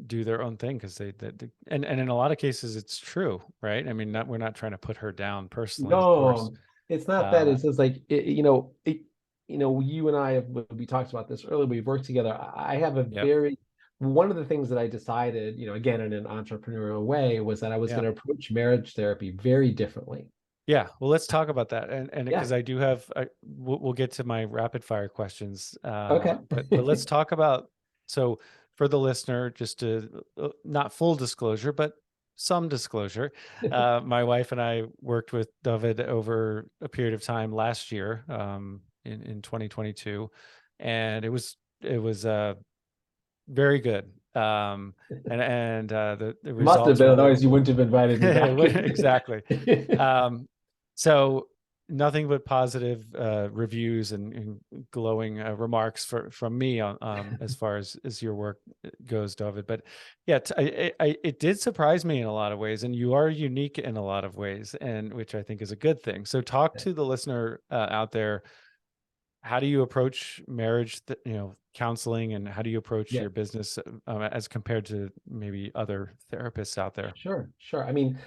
do their own thing because and in a lot of cases it's true, right? I mean, we're not trying to put her down personally, of course. No, it's not that. Um, It's just like, you and I have, we talked about this earlier. We've worked together. I have yep. one of the things that I decided, again, in an entrepreneurial way, was that I was Yeah. going to approach marriage therapy very differently. Yeah, well, let's talk about that, and Yeah. because I do have, we'll get to my rapid fire questions, Okay. but let's talk about. So, for the listener, just to not full disclosure, but some disclosure, my wife and I worked with David over a period of time last year, in 2022, and it was very good, the Must have results been, were otherwise you wouldn't have invited me back. exactly. Um, so nothing but positive reviews and glowing remarks from me on as far as your work goes, David. But yeah, it did surprise me in a lot of ways, and you are unique in a lot of ways, and which I think is a good thing. So talk to the listener out there. How do you approach marriage, counseling, and how do you approach Yeah. your business as compared to maybe other therapists out there? Sure, sure. I mean,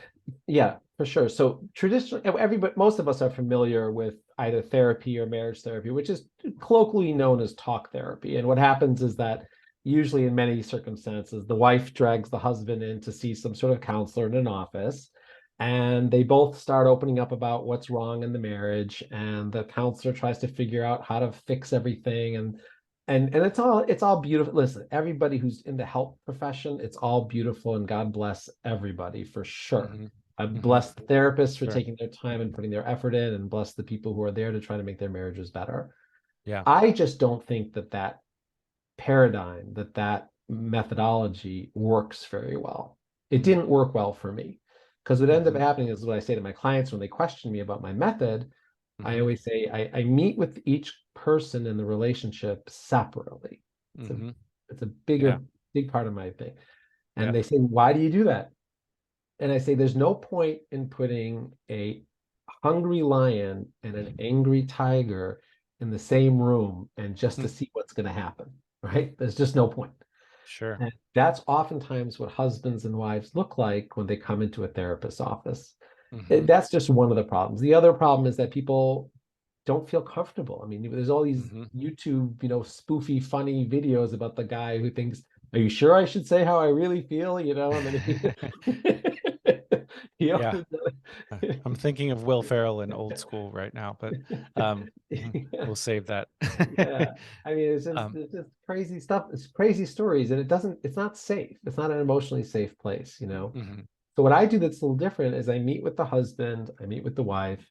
yeah, for sure. So traditionally, everybody, most of us are familiar with either therapy or marriage therapy, which is colloquially known as talk therapy. And what happens is that usually in many circumstances, the wife drags the husband in to see some sort of counselor in an office, and they both start opening up about what's wrong in the marriage, and the counselor tries to figure out how to fix everything, and it's all beautiful. Listen, everybody who's in the health profession, it's all beautiful, and God bless everybody for sure. Hmm. I Hmm. bless the therapists for Sure. taking their time and putting their effort in, and bless the people who are there to try to make their marriages better. Yeah. I just don't think that paradigm, that methodology works very well. It Mm. didn't work well for me, because what ended Hmm. up happening is what I say to my clients when they question me about my method. I Hmm. always say I meet with each person in the relationship separately. It's a Hmm. it's a Yeah. big part of my thing. And Yeah. they say, why do you do that? And I say, there's no point in putting a hungry lion and an angry tiger in the same room and just to see what's going to happen, right? There's just no point. Sure. And that's oftentimes what husbands and wives look like when they come into a therapist's office. Hmm. That's just one of the problems. The other problem is that people don't feel comfortable. I mean, there's all these Hmm. YouTube, spoofy, funny videos about the guy who thinks, "Are you sure I should say how I really feel?" And then he Yeah. opens I'm thinking of Will Ferrell in Old School right now, but um, yeah. we'll save that. Yeah. I mean, um, it's just crazy stuff. It's crazy stories, and it's not safe. It's not an emotionally safe place. mhm, So what I do that's a little different is I meet with the husband, I meet with the wife.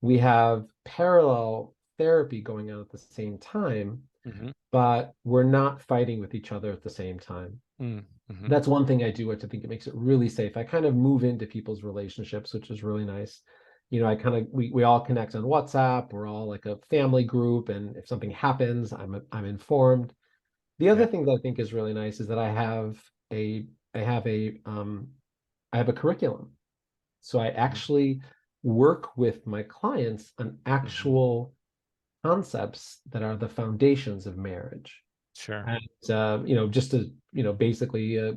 We have parallel therapy going on at the same time, mhm, but we're not fighting with each other at the same time. mm, mhm. That's one thing I do, which I think it makes it really safe. I kind of move into people's relationships, which is really nice. I kind of we all connect on WhatsApp. We're all like a family group, and if something happens, I'm informed. The other Yeah. thing that I think is really nice is that a I have a I have a curriculum. So I Mhm, actually work with my clients on mhm. actual concepts that are the foundations of marriage. Sure. And just to basically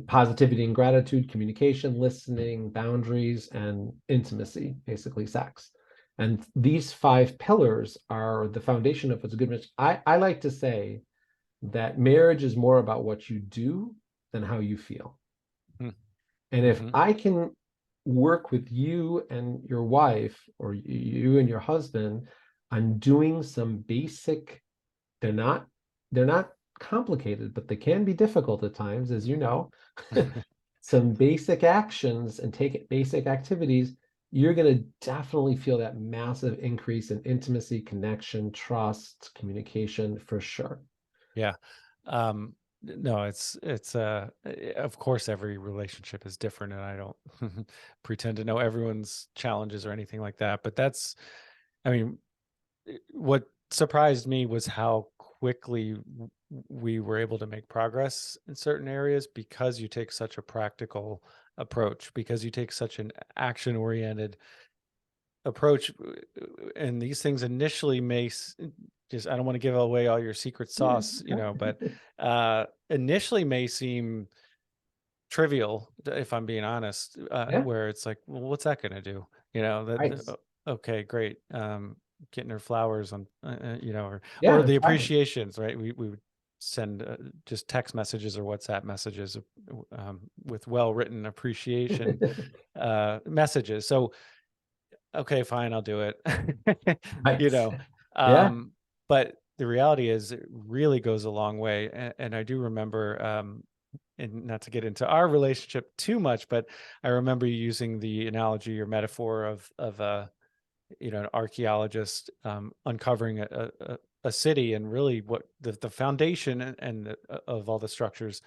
positivity and gratitude, communication, listening, boundaries, and intimacy, basically sex. And these five pillars are the foundation of what's a good marriage. I like to say that marriage is more about what you do than how you feel. Mm, And if mhm, I can work with you and your wife, or you and your husband, on doing some basic, they're not they're not complicated, but they can be difficult at times, as you know. Some basic actions and take basic activities, you're going to definitely feel that massive increase in intimacy, connection, trust, communication for sure. Yeah. No, of course every relationship is different, and I don't pretend to know everyone's challenges or anything like that. But I mean, what surprised me was how quickly we were able to make progress in certain areas because you take such a practical approach, because you take such an action oriented approach. And these things initially just, I don't want to give away all your secret Yeah. sauce, but initially may seem trivial, if I'm being honest, Yeah. where it's like, well, what's that going to do? Right. Okay, great. Getting her flowers on, or Yeah. the Right. appreciations, right? We would send just text messages or WhatsApp messages with well written appreciation messages. So okay, fine, I'll do it. you Right. know, Yeah. but the reality is it really goes a long way. And I do remember, and not to get into our relationship too much, but I remember you using the analogy or metaphor of an archaeologist uncovering a city, and really what the foundation of all the structures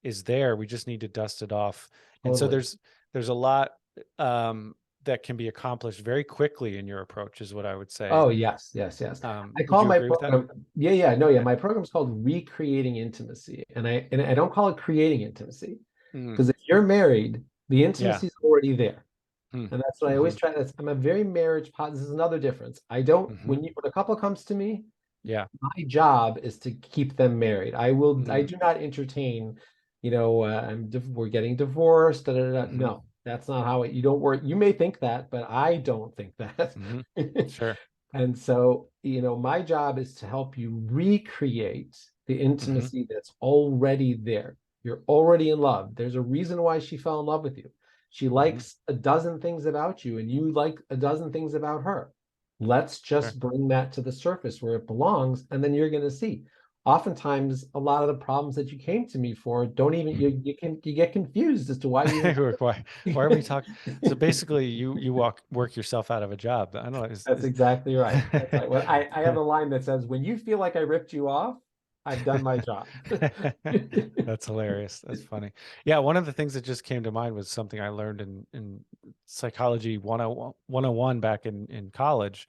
is there. We just need to dust it off. And so Totally. there's a lot um, that can be accomplished very quickly in your approach, is what I would say. Oh, yes, yes, yes. I Would call you my agree with that? program, yeah, yeah, no, yeah. My program's called Recreating Intimacy. And I don't call it creating intimacy. Mm, Because if you're married, the yeah. intimacy is already there. Mm, And that's what I always hmm. try. I'm a very marriage positive. This is another difference. I don't, Hmm. when a couple comes to me, Yeah. my job is to keep them married. I Mm, do not entertain, we're getting divorced. Da, da, da. hmm. No, that's not how you don't work. You may think that, but I don't think that. Hmm. Sure. And so, my job is to help you recreate the Hmm. intimacy that's already there. You're already in love. There's a reason why she fell in love with you. She Hmm. likes a dozen things about you, and you like a dozen things about her. Let's Sure. just bring that to the surface where it belongs, and then you're going to see. Oftentimes, a lot of the problems that you came to me for don't even you get confused as to why you even Why are we talking? So basically, you work yourself out of a job. I don't know. That's exactly right. That's right. Well, I have a line that says, "When you feel like I ripped you off, I've done my job." That's hilarious. That's funny. Yeah, one of the things that just came to mind was something I learned in psychology 101 back in college,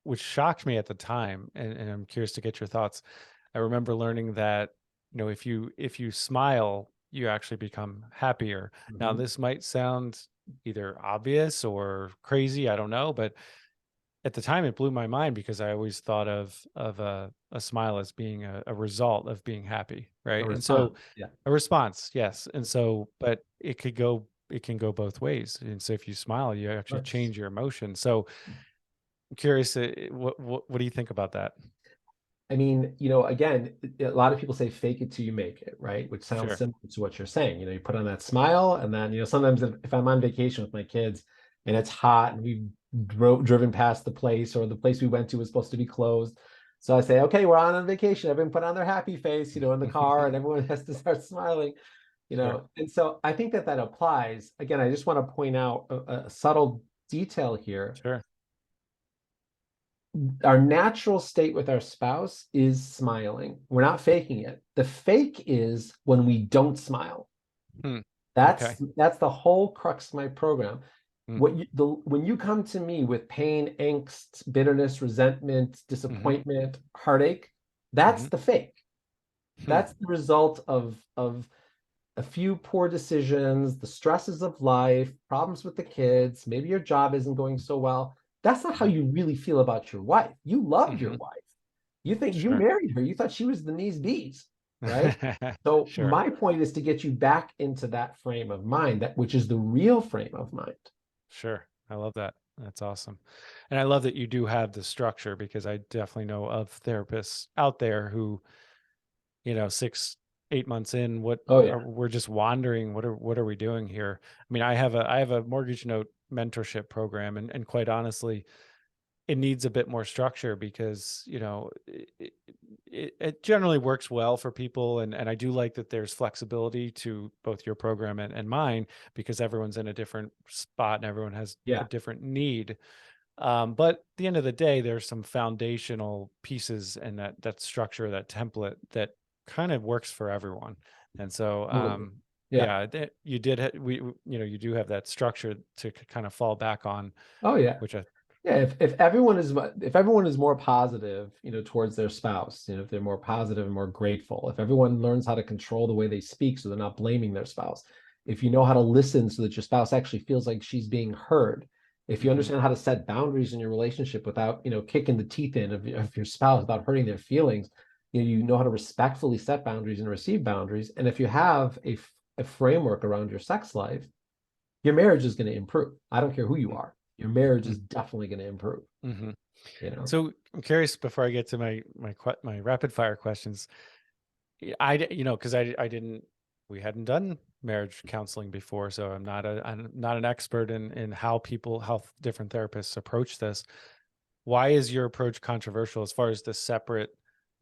which shocked me at the time. And I'm curious to get your thoughts. I remember learning that, if you smile, you actually become happier. Now, Mhm. this might sound either obvious or crazy, I don't know, but at the time it blew my mind because I always thought of a smile as being a result of being happy, A right? And so response. Yeah. a response, yes. And so, but it can go both ways. And so if you smile, you Of actually course. change your emotion. So I'm curious, what do you think about that? I mean, again, a lot of people say fake it till you make it, right? Which sounds Sure. similar to what you're saying. You put on that smile, and then, sometimes if I'm on vacation with my kids and it's hot and we've driven past the place, or the place we went to was supposed to be closed. So I say, okay, we're on vacation. Everyone put on their happy face, in the car, and everyone has to start smiling, Sure. And so I think that applies. Again, I just want to point out a subtle detail here. Sure. Our natural state with our spouse is smiling. We're not faking it. The fake is when we don't smile. Hmm. That's Okay. that's the whole crux of my program. Hmm. When you come to me with pain, angst, bitterness, resentment, Hmm. disappointment, heartache, that's Hmm. the fake. Hmm. That's the result of a few poor decisions, the stresses of life, problems with the kids, maybe your job isn't going so well. That's not how Hmm. you really feel about your wife. You love your Hmm. wife. You think you Sure. married her. You thought she was the knees bees, right? So Sure. my point is to get you back into that frame of mind, that which is the real frame of mind. Sure. I love that. That's awesome. And I love that you do have the structure because I definitely know of therapists out there who, 6, 8 months in, Oh yeah. we're just wandering. What are we doing here? I mean, I have a mortgage note mentorship program, and quite honestly, it needs a bit more structure because, it generally works well for people. And I do like that there's flexibility to both your program and mine because everyone's in a different spot and everyone has a Yeah. different need. But at the end of the day, there's some foundational pieces and that structure, that template that kind of works for everyone. And so, Totally. Yeah. yeah, you did, you do have that structure to kind of fall back on, Oh yeah. which I, Yeah, if everyone is more positive, towards their spouse, if they're more positive and more grateful, if everyone learns how to control the way they speak so they're not blaming their spouse, if you know how to listen so that your spouse actually feels like she's being heard, if you mhm, understand how to set boundaries in your relationship without, kicking the teeth in of your spouse, without hurting their feelings, you know how to respectfully set boundaries and receive boundaries. And if you have a framework around your sex life, your marriage is going to improve. I don't care who you are. Your marriage is definitely going to improve, mhm. you know? So I'm curious before I get to my rapid fire questions. Because I didn't, we hadn't done marriage counseling before, so I'm not an expert in how different therapists approach this. Why is your approach controversial as far as the separate,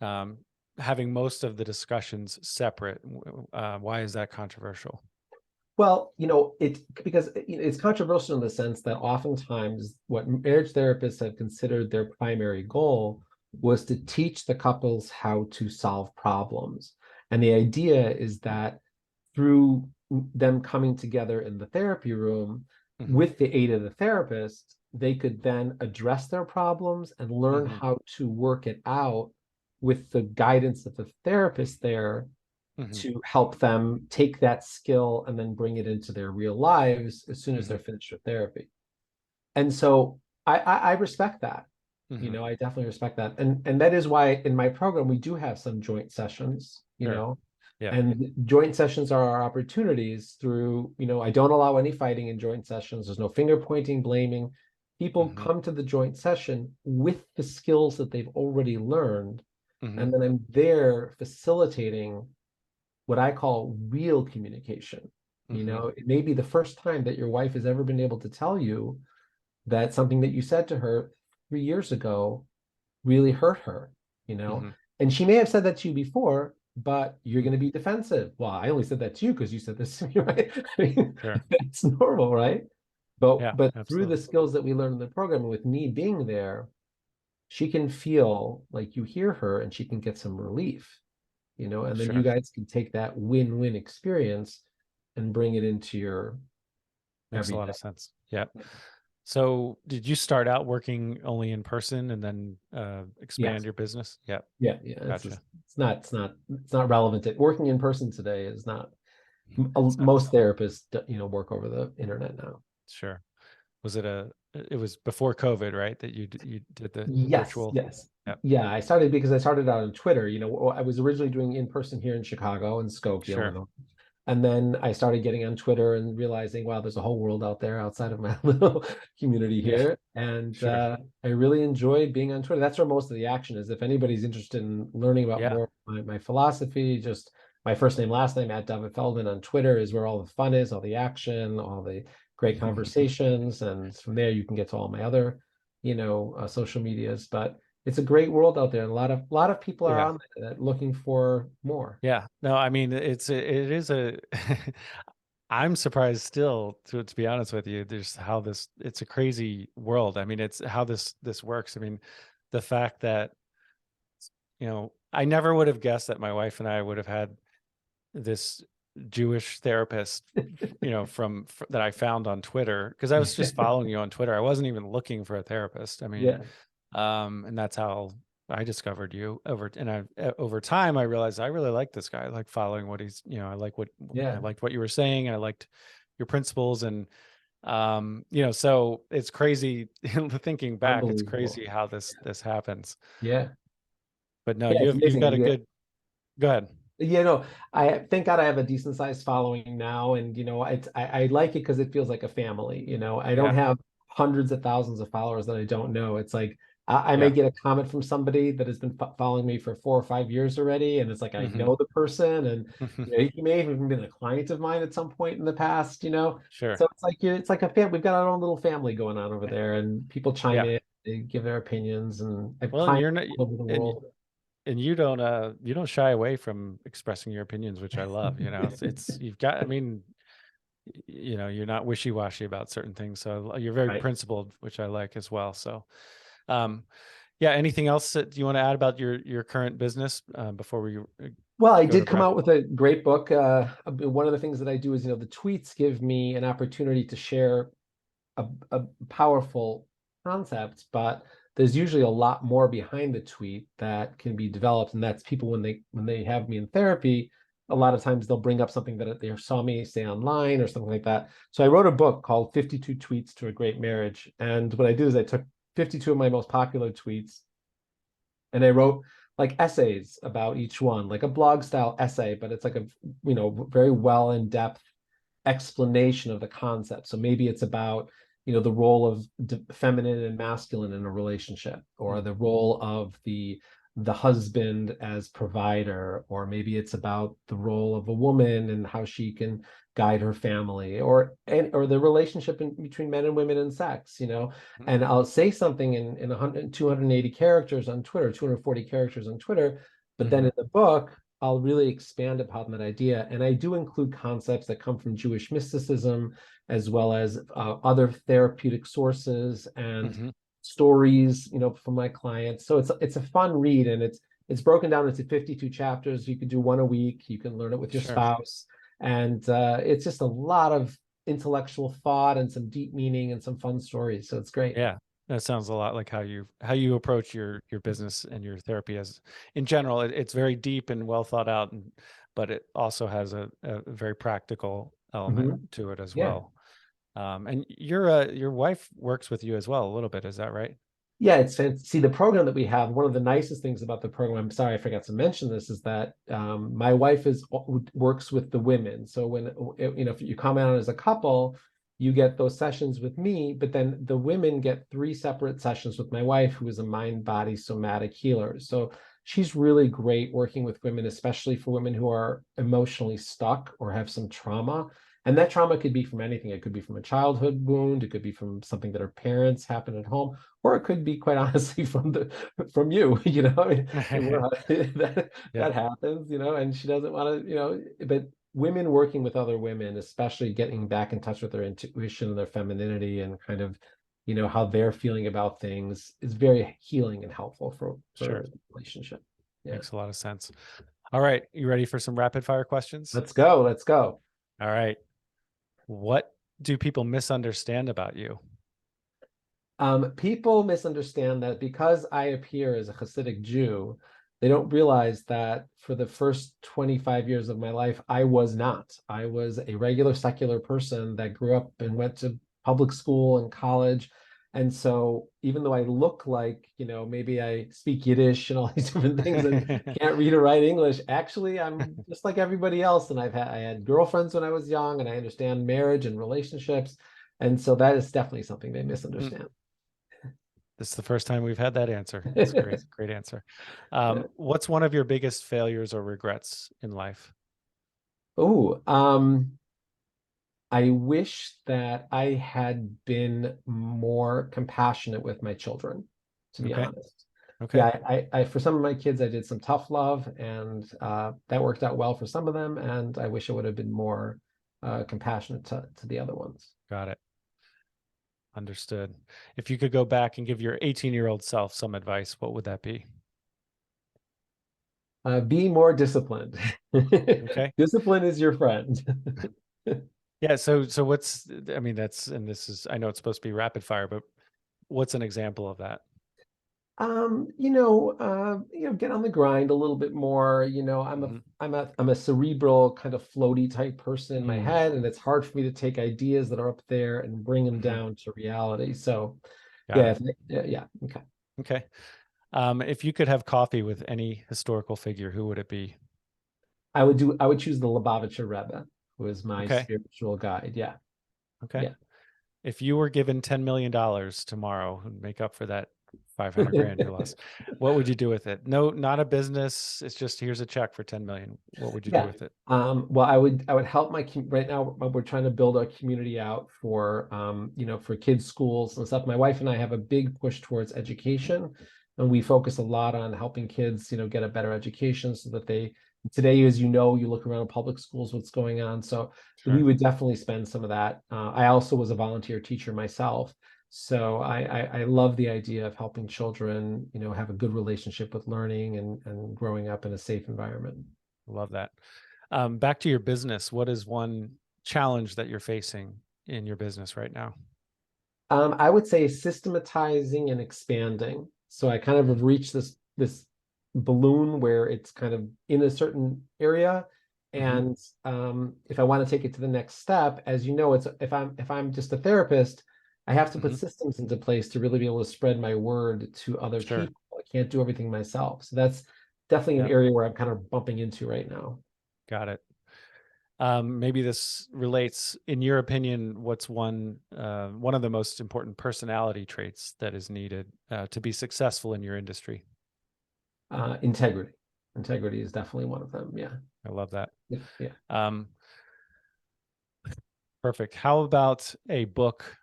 um, having most of the discussions separate? Why is that controversial? Well, because it's controversial in the sense that oftentimes what marriage therapists have considered their primary goal was to teach the couples how to solve problems. And the idea is that through them coming together in the therapy room Hmm. with the aid of the therapist, they could then address their problems and learn Hmm. how to work it out with the guidance of the therapist there Hmm. to help them take that skill and then bring it into their real lives as soon as Hmm. they're finished with therapy. And so I respect that. Hmm. I definitely respect that. And that is why in my program we do have some joint sessions, Sure. Yeah. and joint sessions are our opportunities through, I don't allow any fighting in joint sessions. There's no finger pointing, blaming. People Hmm. come to the joint session with the skills that they've already learned. Hmm. And then I'm there facilitating what I call real communication. Hmm. It may be the first time that your wife has ever been able to tell you that something that you said to her 3 years ago really hurt her, you know, Hmm. and she may have said that to you before, but you're Hmm. going to be defensive. Well, I only said that to you because you said this to me, right? I mean, Sure. that's normal, right? But Yeah, but through the absolutely. skills that we learn in the program, with me being there, she can feel like you hear her and she can get some relief, and then you Sure. guys can take that win-win experience and bring it into your Makes a lot everyday. of sense. Yeah. So did you start out working only in person and then expand Yes. your business? Yeah. Yeah, yeah. It's Gotcha. just, it's not relevant. Working in person today is not. It's not, Most therapists, work over the internet now. sure. Was it it was before COVID, right? That you did the Yes, virtual. yes. Yep. Yeah, I started because I started out on Twitter. I was originally doing in person here in Chicago and Skokie, Sure. Illinois. And then I started getting on Twitter and realizing, wow, there's a whole world out there outside of my little community Yeah. here. And Sure. I really enjoy being on Twitter. That's where most of the action is. If anybody's interested in learning about Yeah. more of my philosophy, just my first name, last name at Dovid Feldman on Twitter is where all the fun is, all the action, all the great conversations. And from there, you can get to all my other, social medias. But it's a great world out there. And a lot of people are Yeah. on there looking for more. Yeah. No, I mean, it is a, I'm surprised still, to be honest with you, there's how it's a crazy world. I mean, it's how this works. I mean, the fact that, I never would have guessed that my wife and I would have had this Jewish therapist, that I found on Twitter, because I was just following you on Twitter. I wasn't even looking for a therapist. I mean, Yeah. and that's how I discovered you over time. I realized I really like this guy. I like following what he's, I Yeah. liked what you were saying. I liked your principles, and so it's crazy thinking back. It's Unbelievable. crazy how this happens. Yeah. But no, Yeah, it's you've got amazing. a Yeah. good. Go ahead. I thank God I have a decent sized following now, and I like it because it feels like a family. I don't Yeah, have hundreds of thousands of followers that I don't know. It's like I may yeah. get a comment from somebody that has been following me for 4 or 5 years already, and it's like I Hmm. know the person, and he may have even been a client of mine at some point in the past. Sure. So it's like a family. We've got our own little family going on over there, and people chime Yeah. in, they give their opinions, and I have Well, and clients you're not, all over the and world. and you don't shy away from expressing your opinions, which I love. It's you've got. I mean, you're not wishy-washy about certain things, so you're very Right. principled, which I like as well. So, um, yeah. Anything else that you want to add about your current business before we Well, I go to did come wrap? out with a great book. One of the things that I do is, the tweets give me an opportunity to share a powerful concept, but there's usually a lot more behind the tweet that can be developed, and that's people when they have me in therapy. A lot of times they'll bring up something that they saw me say online or something like that. So I wrote a book called 52 Tweets to a Great Marriage, and what I did is I took 52 of my most popular tweets and I wrote like essays about each one, like a blog style essay, but it's like a very well in depth explanation of the concept. So maybe it's about the role of feminine and masculine in a relationship, or Mm, the role of the husband as provider, or maybe it's about the role of a woman and how she can guide her family, or the relationship between men and women in sex. mm, And I'll say something in 100, 280 characters on Twitter, 240 characters on Twitter, but then mhm, in the book, I'll really expand upon that idea. And I do include concepts that come from Jewish mysticism, as well as other therapeutic sources and mhm. stories, from my clients. So it's a fun read, and it's broken down into 52 chapters. You can do one a week. You can learn it with your Sure. spouse, and it's just a lot of intellectual thought and some deep meaning and some fun stories. So it's great. Yeah, that sounds a lot like how you approach your business and your therapy as in general. It's very deep and well thought out, but it also has a very practical element Mhm. to it as Yeah. well. And your wife works with you as well a little bit, is that right? Yeah, it's see the program that we have. One of the nicest things about the program, I'm sorry I forgot to mention this, is that my wife works with the women. So when if you come out as a couple, you get those sessions with me, but then the women get 3 separate sessions with my wife, who is a mind body somatic healer. So she's really great working with women, especially for women who are emotionally stuck or have some trauma. And that trauma could be from anything. It could be from a childhood wound. It could be from something that her parents happened at home, or it could be quite honestly from you. That Yeah, happens, and she doesn't want to, but women working with other women, especially getting back in touch with their intuition and their femininity, and kind of how they're feeling about things, is very healing and helpful for sure. a relationship. Yeah. Makes a lot of sense. All right, you ready for some rapid fire questions? Let's go. All right. What do people misunderstand about you? People misunderstand that because I appear as a Hasidic Jew, they don't realize that for the first 25 years of my life, I was not. I was a regular secular person that grew up and went to public school and college. And so even though I look like, maybe I speak Yiddish and all these different things and can't read or write English, actually I'm just like everybody else. And I had girlfriends when I was young, and I understand marriage and relationships. And so that is definitely something they misunderstand. This is the first time we've had that answer. It's great. Great answer. What's one of your biggest failures or regrets in life? Oh, I wish that I had been more compassionate with my children, to be Okay. honest. Okay. Yeah, I for some of my kids, I did some tough love, and that worked out well for some of them. And I wish I would have been more compassionate to the other ones. Got it. Understood. If you could go back and give your 18-year-old self some advice, what would that be? Be more disciplined. Okay. Discipline is your friend. Yeah. So what's, I mean, and this is, I know it's supposed to be rapid fire, but what's an example of that? Get on the grind a little bit more. Mhm. I'm a cerebral kind of floaty type person in my Mm, head, and it's hard for me to take ideas that are up there and bring them mhm. down to reality. So Got yeah, it. yeah, okay. Okay. If you could have coffee with any historical figure, who would it be? I would choose the Lubavitcher Rebbe, who is my Okay. spiritual guide. Yeah, Okay. yeah. If you were given $10 million tomorrow and make up for that 500 grand you lost, what would you do with it? No, not a business. It's just here's a check for 10 million. What would you do Yeah. with it? Well, I would help right now. We're trying to build our community out for for kids' schools and stuff. My wife and I have a big push towards education, and we focus a lot on helping kids, get a better education so that they today, as you look around public schools, what's going on. So we Sure. would definitely spend some of that. I also was a volunteer teacher myself. So I love the idea of helping children, have a good relationship with learning and growing up in a safe environment. Love that. Back to your business. What is one challenge that you're facing in your business right now? I would say systematizing and expanding. So I kind of have reached this balloon where it's kind of in a certain area. Hmm. And if I want to take it to the next step, as you know, it's if I'm just a therapist, I have to put Hmm. systems into place to really be able to spread my word to other Sure. people. I can't do everything myself. So that's definitely an Yep. area where I'm kind of bumping into right now. Got it. Maybe this relates, in your opinion, what's one of the most important personality traits that is needed to be successful in your industry? Integrity. Integrity is definitely one of them. Yeah. I love that. Yeah. Yeah. Um, Perfect. How about a book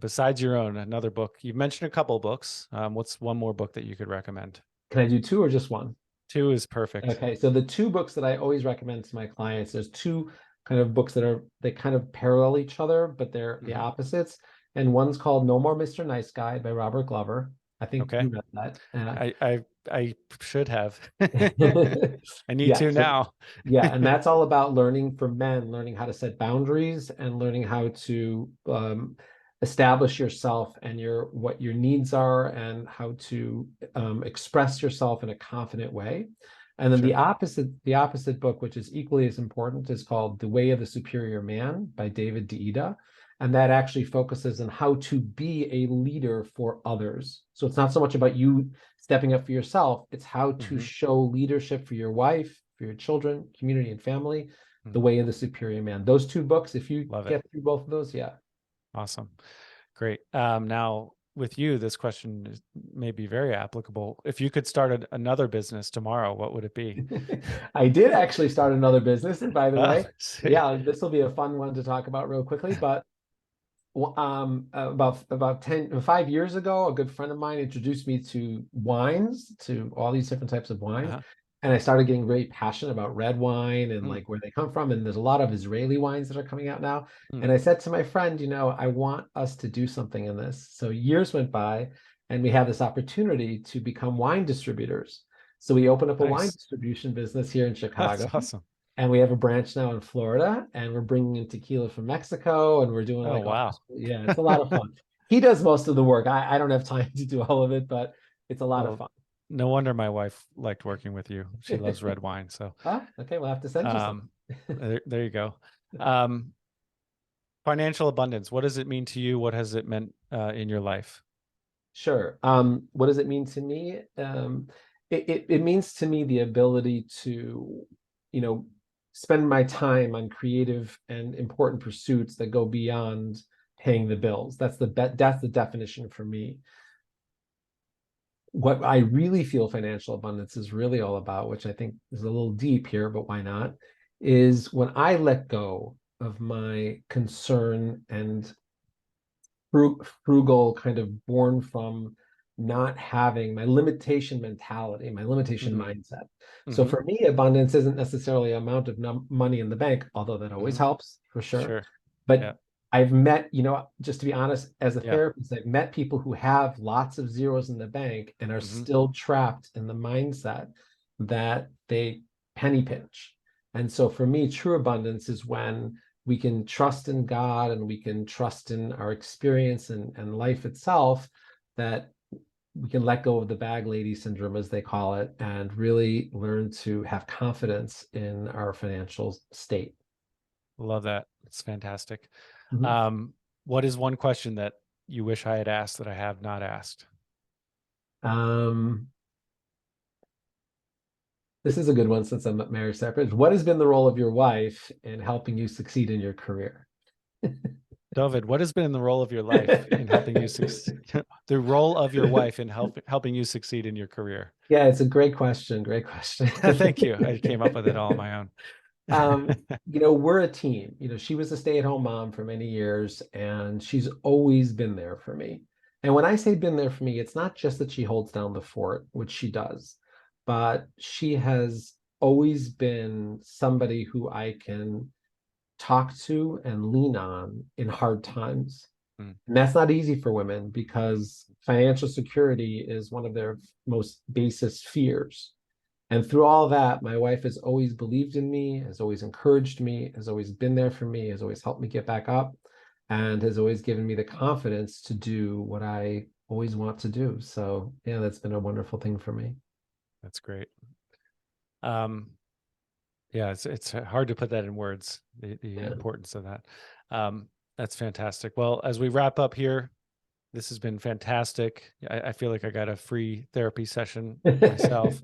besides your own, another book? You've mentioned a couple books. What's one more book that you could recommend? Can I do two or just one? Two is perfect. Okay, so the two books that I always recommend to my clients, there's two kind of books they kind of parallel each other, but they're the Hmm. opposites. And one's called No More Mr. Nice Guy by Robert Glover. I think Okay. you read that. I should have. I need Yeah, to so now. yeah, and that's all about learning for men, learning how to set boundaries and learning how to establish yourself and what your needs are and how to express yourself in a confident way. And then Sure. the opposite book, which is equally as important, is called The Way of the Superior Man by David Deida. And that actually focuses on how to be a leader for others. So it's not so much about you stepping up for yourself, it's how to Hmm. show leadership for your wife, for your children, community, and family. The Mm, Way of the Superior Man. Those two books, if you love it. get through both of those, yeah. Awesome. Great. Now, with you, this question may be very applicable. If you could start another business tomorrow, what would it be? I did actually start another business, and by the Oh, way, sweet. yeah, this will be a fun one to talk about real quickly. But about 5 years ago, a good friend of mine introduced me to wines, to all these different types of wines. Uh-huh. And I started getting very passionate about red wine and Mm, like where they come from. And there's a lot of Israeli wines that are coming out now. mm. And I said to my friend, I want us to do something in this. So years went by and we had this opportunity to become wine distributors. So we opened up a wine Nice. distribution business here in That's Chicago, awesome. and we have a branch now in Florida, and we're bringing in tequila from Mexico, and we're doing Oh, like all wow. this. Yeah, it's a lot of fun. He does most of the work. I don't have time to do all of it, but it's a lot of Well, fun. no wonder my wife liked working with you. She loves red wine. So, Ah, okay, we'll have to send you some. um, there you go. Um, financial abundance. What does it mean to you? What has it meant in your life? Sure. What does it mean to me? It means to me the ability to, you know, spend my time on creative and important pursuits that go beyond paying the bills. That's the definition for me. What I really feel financial abundance is really all about, which I think is a little deep here, but why not, is when I let go of my concern and frugal, kind of born from not having my limitation mentality, my limitation Mm-hmm. mindset. So Mm-hmm. for me, abundance isn't necessarily amount of money in the bank, although that always Mm-hmm. helps for sure. Sure. But Yeah. I've met, just to be honest, as a Yeah. therapist, I've met people who have lots of zeros in the bank and are Mm-hmm. still trapped in the mindset that they penny pinch. And so for me, true abundance is when we can trust in God and we can trust in our experience and life itself, that we can let go of the bag lady syndrome, as they call it, and really learn to have confidence in our financial state. Love that. It's fantastic. Mhm. Um, what is one question that you wish I had asked that I have not asked? Um, this is a good one since I'm a marriage therapist. What has been the role of your wife in helping you succeed in your career? Dovid, what has been the role of your life in helping you succeed? The role of your wife in helping you succeed in your career? Yeah, it's a great question. Great question. Thank you. I came up with it all on my own. um, we're a team. She was a stay-at-home mom for many years, and she's always been there for me. And when I say been there for me, it's not just that she holds down the fort, which she does, but she has always been somebody who I can talk to and lean on in hard times. Mm, And that's not easy for women because financial security is one of their most basest fears. And through all that, my wife has always believed in me, has always encouraged me, has always been there for me, has always helped me get back up, and has always given me the confidence to do what I always want to do. So, yeah, that's been a wonderful thing for me. that's great. Um, yeah, it's hard to put that in words, the Yeah. importance of that. That's fantastic. Well, as we wrap up here, this has been fantastic. I feel like I got a free therapy session myself.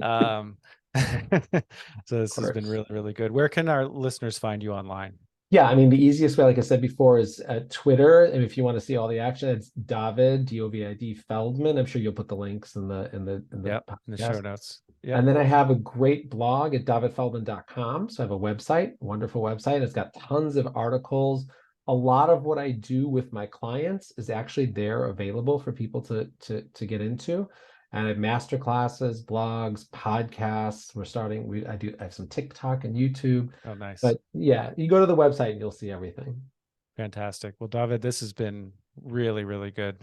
Um, so Of this has been course. really, really good. Where can our listeners find you online? Yeah, I mean, the easiest way, like I said before, is Twitter. And if you want to see all the action, it's Dovid, Dovid Feldman. I'm sure you'll put the links in the Yep, in the show podcast. notes. Yep. And then I have a great blog at dovidfeldman.com. So I have a website, wonderful website. It's got tons of articles. A lot of what I do with my clients is actually there available for people to get into. And I have master classes, blogs, podcasts. I have some TikTok and YouTube. Oh, nice. But yeah, you go to the website and you'll see everything. Fantastic. Well, David, this has been really, really good.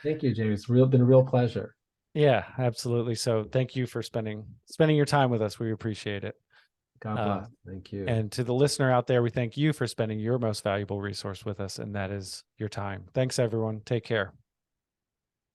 Thank you, James. Been a real pleasure. Yeah, absolutely. So thank you for spending your time with us. We appreciate it. God Uh, bless. Thank you. and to the listener out there, we thank you for spending your most valuable resource with us, and that is your time. Thanks, everyone. Take care.